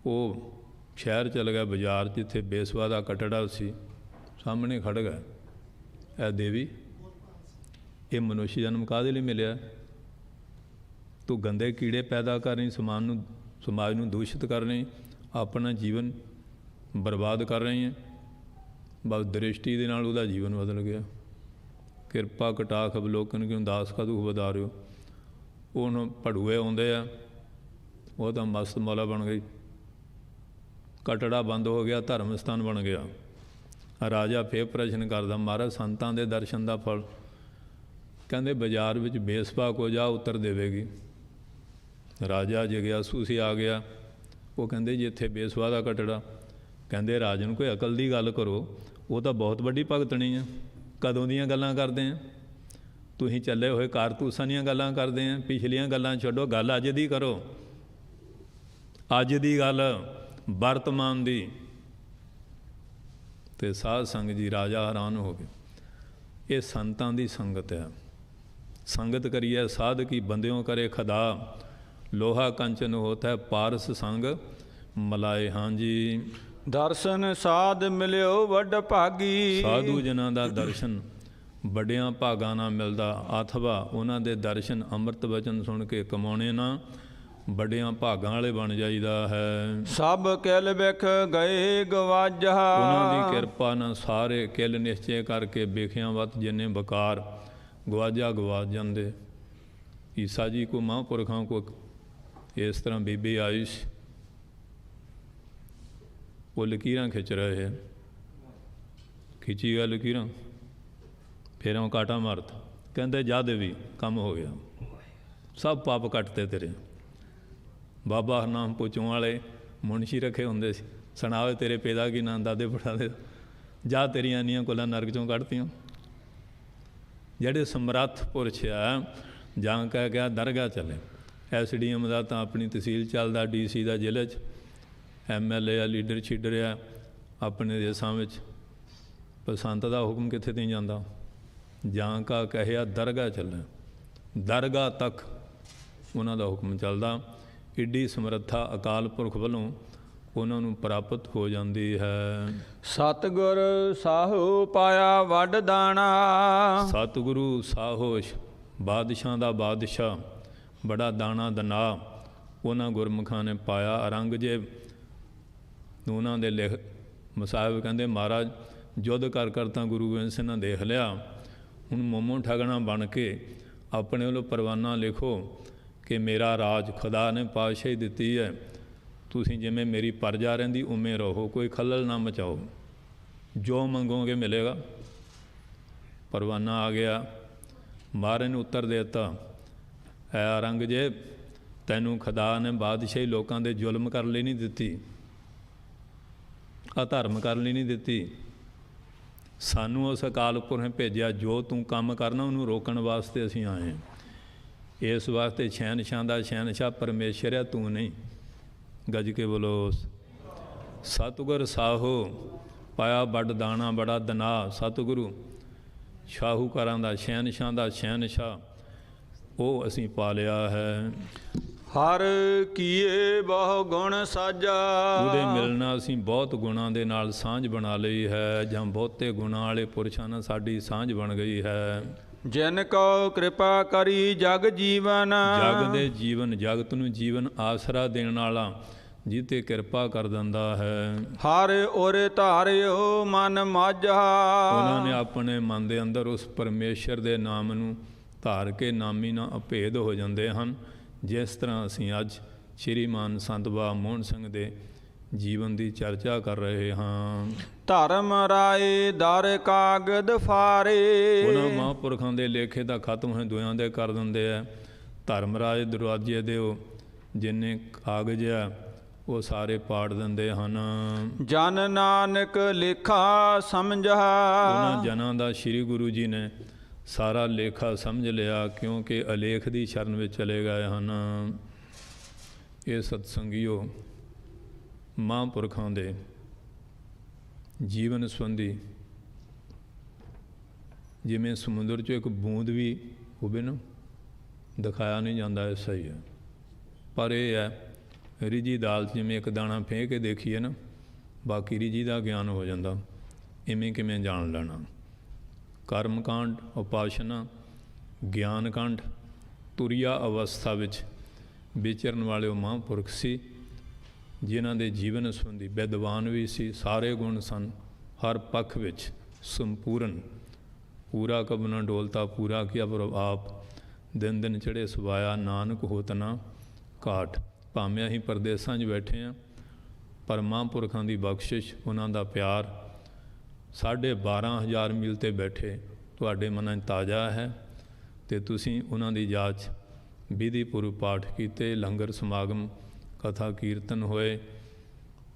ਉਹ ਸ਼ਹਿਰ ਚਲ ਗਿਆ, ਬਾਜ਼ਾਰ ਜਿੱਥੇ ਬੇਸਵਾ ਦਾ ਕਟੜਾ ਸੀ, ਸਾਹਮਣੇ ਖੜ੍ਹ ਗਿਆ, ਇਹ ਦੇਵੀ ਇਹ ਮਨੁੱਖ ਜਨਮ ਕਾਹਦੇ ਲਈ ਮਿਲਿਆ? ਤੂੰ ਗੰਦੇ ਕੀੜੇ ਪੈਦਾ ਕਰ ਰਹੀ, ਸਮਾਜ ਨੂੰ ਦੂਸ਼ਿਤ ਕਰ ਰਹੀ, ਆਪਣਾ ਜੀਵਨ ਬਰਬਾਦ ਕਰ ਰਹੀ ਹੈ। ਬਸ ਦ੍ਰਿਸ਼ਟੀ ਦੇ ਨਾਲ ਉਹਦਾ ਜੀਵਨ ਬਦਲ ਗਿਆ। ਕਿਰਪਾ ਕਟਾਖ ਅਵਲੋਕਨ ਕਿਉਂ ਦਾਸ ਕਾ ਦੁਖ ਵਧਾਰਿਓ। ਉਹਨੂੰ ਭੜੂਏ ਆਉਂਦੇ ਆ, ਉਹ ਤਾਂ ਮਸਤ ਮੌਲਾ ਬਣ ਗਈ, ਕਟੜਾ ਬੰਦ ਹੋ ਗਿਆ, ਧਰਮ ਸਥਾਨ ਬਣ ਗਿਆ। ਰਾਜਾ ਫੇਰ ਪ੍ਰਸ਼ਨ ਕਰਦਾ, ਮਹਾਰਾਜ ਸੰਤਾਂ ਦੇ ਦਰਸ਼ਨ ਦਾ ਫਲ? ਕਹਿੰਦੇ ਬਾਜ਼ਾਰ ਵਿੱਚ ਬੇਸਵਾ ਕੋ ਜਾ ਉੱਤਰ ਦੇਵੇਗੀ। ਰਾਜਾ ਜਿਗਿਆਸੂ ਸੀ, ਆ ਗਿਆ। ਉਹ ਕਹਿੰਦੇ ਜੀ ਇੱਥੇ ਬੇਸਵਾ ਦਾ ਕਟੜਾ। ਕਹਿੰਦੇ ਰਾਜਨ ਕੋਈ ਅਕਲ ਦੀ ਗੱਲ ਕਰੋ, ਉਹ ਤਾਂ ਬਹੁਤ ਵੱਡੀ ਭਗਤਣੀ ਆ, ਕਦੋਂ ਦੀਆਂ ਗੱਲਾਂ ਕਰਦੇ ਆ? ਤੁਸੀਂ ਚੱਲੇ ਹੋਏ ਕਾਰਤੂਸਾਂ ਦੀਆਂ ਗੱਲਾਂ ਕਰਦੇ ਆ, ਪਿਛਲੀਆਂ ਗੱਲਾਂ ਛੱਡੋ, ਗੱਲ ਅੱਜ ਦੀ ਕਰੋ, ਅੱਜ ਦੀ ਗੱਲ, ਵਰਤਮਾਨ ਦੀ। ਤੇ ਸਾਧ ਸੰਗਤ ਜੀ, ਰਾਜਾ ਹੈਰਾਨ ਹੋ ਗਏ। ਇਹ ਸੰਤਾਂ ਦੀ ਸੰਗਤ ਹੈ। ਸੰਗਤ ਕਰੀਏ ਸਾਧ ਕੀ ਬੰਦਿਓਂ ਕਰੇ ਖੁਦਾ, ਲੋਹਾ ਕੰਚਨ ਹੋਤਾ ਹੈ ਪਾਰਸ ਸੰਗ ਮਲਾਏ। ਹਾਂਜੀ, ਦਰਸ਼ਨ ਸਾਧ ਮਿਲਿਓ ਵੱਡ ਭਾਗੀ। ਸਾਧੂ ਜਨਾਂ ਦਾ ਦਰਸ਼ਨ ਵੱਡਿਆਂ ਭਾਗਾਂ ਨਾਲ ਮਿਲਦਾ, ਅਥਵਾ ਉਹਨਾਂ ਦੇ ਦਰਸ਼ਨ ਅੰਮ੍ਰਿਤ ਵਚਨ ਸੁਣ ਕੇ ਕਮਾਉਣੇ ਨਾ, ਵੱਡਿਆਂ ਭਾਗਾਂ ਵਾਲੇ ਬਣ ਜਾਈਦਾ ਹੈ। ਸਭ ਕਿਲ ਵਿਖ ਗਏ ਗਵਾਜਾ। ਉਹਨਾਂ ਦੀ ਕਿਰਪਾ ਨਾਲ ਸਾਰੇ ਕਿਲ ਨਿਸ਼ਚੈ ਕਰਕੇ ਵੇਖਿਆਂ ਵੱਤ ਜਿੰਨੇ ਬਕਾਰ ਗਵਾਜਾ ਗਵਾਜ ਜਾਂਦੇ। ਈਸਾ ਜੀ ਕੋ ਮਹਾਂਪੁਰਖਾਂ ਕੋ ਇਸ ਤਰ੍ਹਾਂ ਬੀਬੀ ਆਈ ਸੀ, ਉਹ ਲਕੀਰਾਂ ਖਿੱਚ ਰਹੇ ਹੈ, ਖਿੱਚੀ ਗਿਆ ਲਕੀਰਾਂ, ਫਿਰ ਉਹ ਕਾਟਾ ਮਾਰਤਾ। ਕਹਿੰਦੇ ਜਾ ਦੇਵੀ ਕੰਮ ਹੋ ਗਿਆ, ਸਭ ਪਾਪ ਕੱਟਤੇ ਤੇਰੇ। ਬਾਬਾ ਹਰਨਾਮ ਪੁੱਛੋਂ ਵਾਲੇ ਮੁਨਸ਼ੀ ਰੱਖੇ ਹੁੰਦੇ ਸੀ, ਸੁਣਾਵੇ ਤੇਰੇ ਪਿਤਾ ਕੀ ਨਾਂ, ਦਾਦੇ ਪੜਦਾਦੇ, ਜਾ ਤੇਰੀਆਂ ਇੰਨੀਆਂ ਕੁੱਲਾਂ ਨਰਕ 'ਚੋਂ ਕੱਢਤੀਆਂ। ਜਿਹੜੇ ਸਮਰੱਥ ਪੁਰਸ਼ ਆ, ਜਾਂ ਕਹਿ ਗਿਆ ਦਰਗਾਹ ਚੱਲੇ। SDM ਦਾ ਤਾਂ ਆਪਣੀ ਤਹਿਸੀਲ ਚੱਲਦਾ, DC ਦਾ ਜ਼ਿਲ੍ਹੇ 'ਚ, MLA ਆ, ਲੀਡਰ ਛੀਡਰ ਆ ਆਪਣੇ ਦੇਸ਼ਾਂ ਵਿੱਚ, ਪਰ ਸੰਤ ਦਾ ਹੁਕਮ ਕਿੱਥੇ ਨਹੀਂ ਜਾਂਦਾ। ਜਾਂ ਕਾ ਕਹਿਆ ਦਰਗਾਹ ਚੱਲੇ, ਦਰਗਾਹ ਤੱਕ ਉਹਨਾਂ ਦਾ ਹੁਕਮ ਚੱਲਦਾ। ਏਡੀ ਸਮਰੱਥਾ ਅਕਾਲ ਪੁਰਖ ਵੱਲੋਂ ਉਹਨਾਂ ਨੂੰ ਪ੍ਰਾਪਤ ਹੋ ਜਾਂਦੀ ਹੈ। ਸਤਿਗੁਰ ਸਾਹੋ ਪਾਇਆ ਵੱਡ ਦਾਣਾ। ਸਤਿਗੁਰੂ ਸਾਹੋਸ਼, ਬਾਦਸ਼ਾਹ ਬਾਦਸ਼ਾਹ, ਬੜਾ ਦਾਣਾ ਦਨਾ ਉਹਨਾਂ ਗੁਰਮੁਖਾਂ ਨੇ ਪਾਇਆ। ਔਰੰਗਜ਼ੇਬ ਨੂੰ ਉਹਨਾਂ ਦੇ ਲਿਖ ਮਸਾਹਿਬ ਕਹਿੰਦੇ, ਮਹਾਰਾਜ ਯੁੱਧ ਕਰ ਤਾਂ ਗੁਰੂ ਗੋਬਿੰਦ ਸਿੰਘ ਨੇ ਦੇਖ ਲਿਆ, ਹੁਣ ਮੋਮੋ ਠਗਣਾ ਬਣ ਕੇ ਆਪਣੇ ਵੱਲੋਂ ਪਰਵਾਨਾ ਲਿਖੋ ਕਿ ਮੇਰਾ ਰਾਜ ਖੁਦਾ ਨੇ ਪਾਤਸ਼ਾਹੀ ਦਿੱਤੀ ਹੈ, ਤੁਸੀਂ ਜਿਵੇਂ ਮੇਰੀ ਪਰਜਾ ਰਹਿੰਦੀ ਉਵੇਂ ਰਹੋ, ਕੋਈ ਖੱਲਲ ਨਾ ਮਚਾਓ, ਜੋ ਮੰਗੋਗੇ ਮਿਲੇਗਾ। ਪਰਵਾਨਾ ਆ ਗਿਆ। ਮਹਾਰਾਜ ਨੇ ਉੱਤਰ ਦੇ ਦਿੱਤਾ, ਐ ਔਰੰਗਜ਼ੇਬ, ਤੈਨੂੰ ਖੁਦਾ ਨੇ ਬਾਦਸ਼ਾਹੀ ਲੋਕਾਂ ਦੇ ਜ਼ੁਲਮ ਕਰਨ ਲਈ ਨਹੀਂ ਦਿੱਤੀ, ਅਧਰਮ ਕਰਨ ਲਈ ਨਹੀਂ ਦਿੱਤੀ। ਸਾਨੂੰ ਉਸ ਅਕਾਲ ਪੁਰਖ ਨੇ ਭੇਜਿਆ, ਜੋ ਤੂੰ ਕੰਮ ਕਰਨਾ ਉਹਨੂੰ ਰੋਕਣ ਵਾਸਤੇ ਅਸੀਂ ਆਏ ਹਾਂ। ਇਸ ਵਾਸਤੇ ਸ਼ਹਿਨਸ਼ਾਹ ਦਾ ਸ਼ਹਿਨਸ਼ਾਹ ਪਰਮੇਸ਼ਰ ਆ, ਤੂੰ ਨਹੀਂ। ਗੱਜ ਕੇ ਬੋਲੋ। ਸਤਿਗੁਰ ਸਾਹੋ ਪਾਇਆ ਵੱਡ ਦਾਣਾ ਬੜਾ ਦਨਾ। ਸਤਿਗੁਰੂ ਸ਼ਾਹੂਕਾਰਾਂ ਦਾ, ਸ਼ਹਿਨਸ਼ਾਹ ਦਾ ਸ਼ਹਿਨਸ਼ਾਹ, ਉਹ ਅਸੀਂ ਪਾ ਲਿਆ ਹੈ। ਹਰ ਕੀਏ ਬਹੁ ਗੁਣ ਸਾਜਾ। ਉਹਦੇ ਮਿਲਣਾ ਅਸੀਂ ਬਹੁਤ ਗੁਣਾਂ ਦੇ ਨਾਲ ਸਾਂਝ ਬਣਾ ਲਈ ਹੈ, ਜਾਂ ਬਹੁਤੇ ਗੁਣਾਂ ਵਾਲੇ ਪੁਰਸ਼ਾਂ ਨਾਲ ਸਾਡੀ ਸਾਂਝ ਬਣ ਗਈ ਹੈ। ਜਿਨ ਕੋ ਕਿਰਪਾ ਕਰੀ ਜਗ ਜੀਵਨ। ਜਗ ਦੇ ਜੀਵਨ, ਜਗਤ ਨੂੰ ਜੀਵਨ ਆਸਰਾ ਦੇਣ ਵਾਲਾ ਜਿੱਤੇ ਕਿਰਪਾ ਕਰ ਦਿੰਦਾ ਹੈ। ਹਰ ਔਰ ਧਾਰਿਓ ਮਨ ਮਾਝਾ। ਉਹਨਾਂ ਨੇ ਆਪਣੇ ਮਨ ਦੇ ਅੰਦਰ ਉਸ ਪਰਮੇਸ਼ਰ ਦੇ ਨਾਮ ਨੂੰ ਧਾਰ ਕੇ ਨਾਮੀ ਨਾਲ ਅਭੇਦ ਹੋ ਜਾਂਦੇ ਹਨ। ਜਿਸ ਤਰ੍ਹਾਂ ਅਸੀਂ ਅੱਜ ਸ਼੍ਰੀਮਾਨ ਸੰਤ ਬਾਬਾ ਮੋਹਨ ਸਿੰਘ ਦੇ ਜੀਵਨ ਦੀ ਚਰਚਾ ਕਰ ਰਹੇ ਹਾਂ। ਧਰਮ ਰਾਏ ਦਰ ਕਾਗਦ ਫਾਰੇ। ਉਹਨਾਂ ਮਹਾਂਪੁਰਖਾਂ ਦੇ ਲੇਖੇ ਦਾ ਖਤਮ ਹੋਏ ਦੁਆਂ ਦੇ ਕਰ ਦਿੰਦੇ ਆ। ਧਰਮ ਰਾਏ ਦਰਵਾਜ਼ੇ ਦੇ ਉਹ ਜਿੰਨੇ ਕਾਗਜ਼ ਆ ਉਹ ਸਾਰੇ ਪਾੜ ਦਿੰਦੇ ਹਨ। ਜਨ ਨਾਨਕ ਲੇਖਾ ਸਮਝਾ। ਉਹਨਾਂ ਜਨਾਂ ਦਾ ਸ੍ਰੀ ਗੁਰੂ ਜੀ ਨੇ ਸਾਰਾ ਲੇਖਾ ਸਮਝ ਲਿਆ, ਕਿਉਂਕਿ ਅਲੇਖ ਦੀ ਸ਼ਰਨ ਵਿੱਚ ਚਲੇ ਗਏ ਹਨ। ਇਹ ਸਤਸੰਗੀਓ ਮਹਾਂਪੁਰਖਾਂ ਦੇ ਜੀਵਨ ਸੰਬੰਧੀ ਜਿਵੇਂ ਸਮੁੰਦਰ 'ਚੋਂ ਇੱਕ ਬੂੰਦ ਵੀ ਹੋਵੇ ਨਾ, ਦਿਖਾਇਆ ਨਹੀਂ ਜਾਂਦਾ, ਐਸਾ ਹੀ ਹੈ। ਪਰ ਇਹ ਹੈ ਰਿਜੀ ਦਾਲ 'ਚ ਜਿਵੇਂ ਇੱਕ ਦਾਣਾ ਫੇਂਕ ਕੇ ਦੇਖੀਏ ਨਾ, ਬਾਕੀ ਰਿਜੀ ਦਾ ਗਿਆਨ ਹੋ ਜਾਂਦਾ। ਇਵੇਂ ਕਿਵੇਂ ਜਾਣ ਲੈਣਾ। ਕਰਮਕਾਂਡ, ਉਪਾਸ਼ਨਾ, ਗਿਆਨ ਕਾਂਡ, ਤੁਰੀਆ ਅਵਸਥਾ ਵਿੱਚ ਵਿਚਰਨ ਵਾਲੇ ਉਹ ਮਹਾਂਪੁਰਖ ਸੀ, ਜਿਨ੍ਹਾਂ ਦੇ ਜੀਵਨ ਸੰਬੰਧੀ ਵਿਦਵਾਨ ਵੀ ਸੀ। ਸਾਰੇ ਗੁਣ ਸਨ, ਹਰ ਪੱਖ ਵਿੱਚ ਸੰਪੂਰਨ। ਪੂਰਾ ਕਬਨਾ ਡੋਲਤਾ ਪੂਰਾ ਕੀਆ ਪਰ ਆਪ, ਦਿਨ ਦਿਨ ਚੜ੍ਹੇ ਸਵਾਇਆ ਨਾਨਕ ਹੋਤ ਨਾ ਘਾਟ। ਭਾਵੇਂ ਅਸੀਂ ਪਰਦੇਸਾਂ 'ਚ ਬੈਠੇ ਹਾਂ, ਪਰ ਮਹਾਂਪੁਰਖਾਂ ਦੀ ਬਖਸ਼ਿਸ਼, ਉਹਨਾਂ ਦਾ ਪਿਆਰ 12,500 ਮੀਲ 'ਤੇ ਬੈਠੇ ਤੁਹਾਡੇ ਮਨਾਂ 'ਚ ਤਾਜ਼ਾ ਹੈ। ਅਤੇ ਤੁਸੀਂ ਉਹਨਾਂ ਦੀ ਯਾਦ 'ਚ ਵਿਧੀ ਪੂਰਵ ਪਾਠ ਕੀਤੇ, ਲੰਗਰ ਸਮਾਗਮ, ਕਥਾ ਕੀਰਤਨ ਹੋਏ।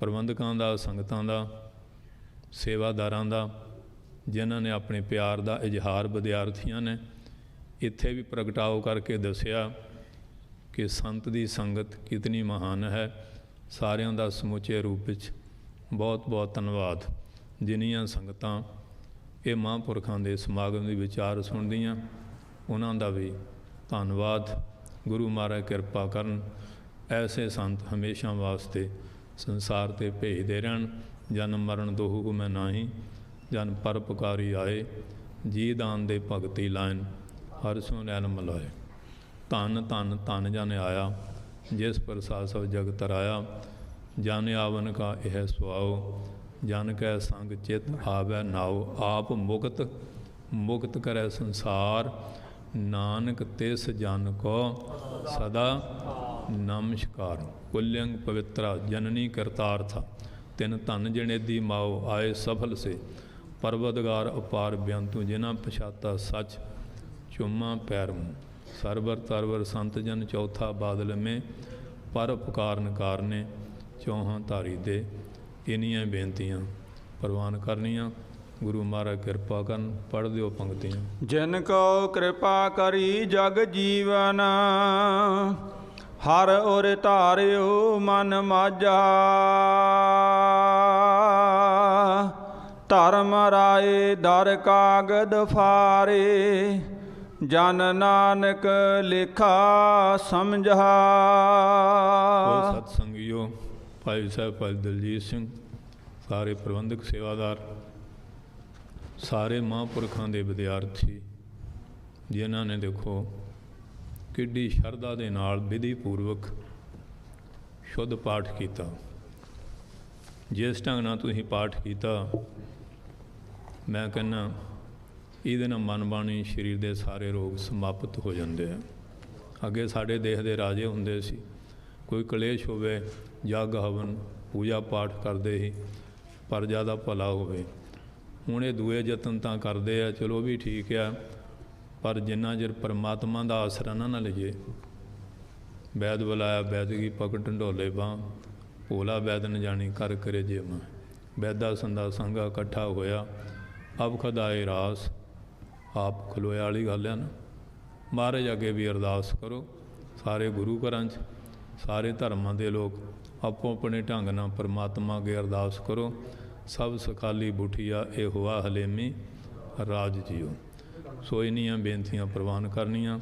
ਪ੍ਰਬੰਧਕਾਂ ਦਾ, ਸੰਗਤਾਂ ਦਾ, ਸੇਵਾਦਾਰਾਂ ਦਾ, ਜਿਨ੍ਹਾਂ ਨੇ ਆਪਣੇ ਪਿਆਰ ਦਾ ਇਜ਼ਹਾਰ ਵਿਦਿਆਰਥੀਆਂ ਨੇ ਇੱਥੇ ਵੀ ਪ੍ਰਗਟਾਓ ਕਰਕੇ ਦੱਸਿਆ ਕਿ ਸੰਤ ਦੀ ਸੰਗਤ ਕਿਤਨੀ ਮਹਾਨ ਹੈ। ਸਾਰਿਆਂ ਦਾ ਸਮੁੱਚੇ ਰੂਪ ਵਿੱਚ ਬਹੁਤ ਬਹੁਤ ਧੰਨਵਾਦ। ਜਿੰਨੀਆਂ ਸੰਗਤਾਂ ਇਹ ਮਹਾਂਪੁਰਖਾਂ ਦੇ ਸਮਾਗਮ ਦੇ ਵਿਚਾਰ ਸੁਣਦੀਆਂ, ਉਹਨਾਂ ਦਾ ਵੀ ਧੰਨਵਾਦ। ਗੁਰੂ ਮਹਾਰਾਜ ਕਿਰਪਾ ਕਰਨ, ਐਸੇ ਸੰਤ ਹਮੇਸ਼ਾ ਵਾਸਤੇ ਸੰਸਾਰ 'ਤੇ ਭੇਜਦੇ ਰਹਿਣ। ਜਨਮ ਮਰਨ ਦੋਹੂ ਕੋ ਮੈਂ ਨਾਹੀ, ਜਨ ਪਰਉਪਕਾਰੀ ਆਏ, ਜੀ ਦਾਨ ਦੇ ਭਗਤੀ ਲਾਇਨ, ਹਰਿ ਸੋ ਨੈਣ ਮਲਾਏ। ਧੰਨ ਧੰਨ ਧੰਨ ਜਨ ਆਇਆ, ਜਿਸ ਪ੍ਰਸਾਦ ਸਭ ਜਗ ਤਰਾਇਆ। ਜਨ ਆਵਨ ਕਾ ਇਹ ਸੁਆਓ, ਜਨ ਕੈ ਸੰਗ ਚਿਤ ਆਵੈ ਨਾਉ। ਆਪ ਮੁਕਤ ਮੁਕਤ ਕਰੈ ਸੰਸਾਰ, ਨਾਨਕ ਤਿਸ ਜਨ ਕੋ ਸਦਾ ਨਮਸਕਾਰ। ਕੁਲਿਅੰਗ ਪਵਿੱਤਰਾ ਜਨਨੀ ਕਰਤਾਰਥਾ, ਤਿਨ ਧਨ ਜਣੇਦੀ ਮਾਓ ਆਏ ਸਫਲ ਸੇ। ਪਰਵਦਗਾਰ ਅਪਾਰ ਬਿਅੰਤੂ, ਜਿਨ੍ਹਾਂ ਪਛਾਤਾ ਸੱਚ ਚੁੰਮਾ ਪੈਰ ਮੂੰ। ਸਰਵਰ ਤਰਵਰ ਸੰਤ ਜਨ ਚੌਥਾ ਬਾਦਲ ਮੇ, ਪਰ ਉਪਕਾਰਨ ਕਾਰਨੇ ਚੌਹਾਂ ਧਾਰੀ ਦੇ। इन्नियां बेनतियां प्रवान करनियां। गुरु महाराज किरपा करन। पढ़ दिओ पंक्तियां। जिन को कृपा करी जग जीवन, हर उर धारियो मन माजा। धर्म राय दर कागद फारे, जन नानक लिखा समझा। सतसंगियो भाई साहब भाई दलजीत सिंह, सारे प्रबंधक सेवादार, सारे महापुरखों के विद्यार्थी जिन्हों ने देखो किड्डी शरधा दे नाल विधि पूर्वक शुद्ध पाठ किया। जिस ढंग नाल तुसीं पाठ किया, मैं कहना ਇਹਦੇ ਨਾਲ मन बाणी शरीर के सारे रोग समाप्त हो जाते हैं। अगे साढ़े देश के राजे होंदे सी, कोई कलेश होवे जग हवन पूजा पाठ करते ही प्रजा का भला होवे। हुण ये दूए यतन तां करते हैं, चलो भी ठीक है, पर जिन्ना चिर परमात्मा का आसरा ना लईए। वैद बुलाया वैदगी पग ढंडोले बां, भोला वैद न जानी कर करे जे मां। वैदा संदा संघा इकट्ठा होया, अब खदाए रास। आप खलोया वाली गल है ना। महाराज अगे भी अरदास करो, सारे गुरु घरां च सारे धर्मां दे लोग आपो अपने ढंग नाल परमात्मा अगे अरदास करो। सब सखाली बुठिया ए हुआ हलेमी राज जियो। सो इन्नियां बेनतियां प्रवान करनियां।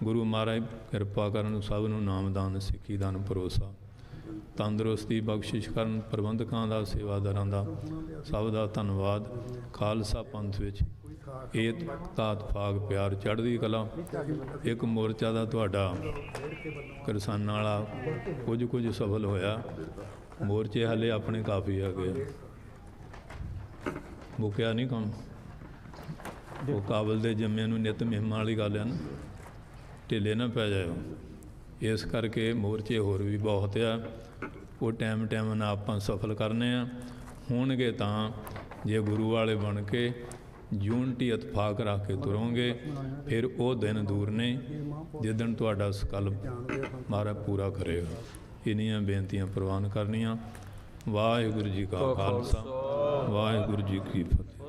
गुरु महाराज किरपा करन, सब नूं नामदान सिੱਖੀ दान भरोसा तंदुरुस्ती बख्शिश करन। प्रबंधकां दा सेवादारां दा सब दा धन्नवाद। खालसा पंथ विच एकता इतफाक प्यार चढ़दी कला। एक मोर्चा का तुहाडा किसानां वाला कुछ सफल होया। मोर्चे हले अपने काफ़ी आ गए, मुक्या नहीं काम। वो काबल दे जम्मे नूं नित मिहमां वाली गल है ना, ढिले ना पै जाओ। इस करके मोर्चे होर भी बहुत आ, वो टाइम टाइम नाल आपां सफल करने आ। होणगे तां जे गुरु वाले बन के यूनिटी इतफाक रख के तुरोगे, फिर वो दिन दूर ने जिदन तुहाडा संकल्प महाराज पूरा करेगा। इन्नियां बेनतियां प्रवान करनियां। वाहिगुरू जी का खालसा, वाहिगुरू जी की फतेह।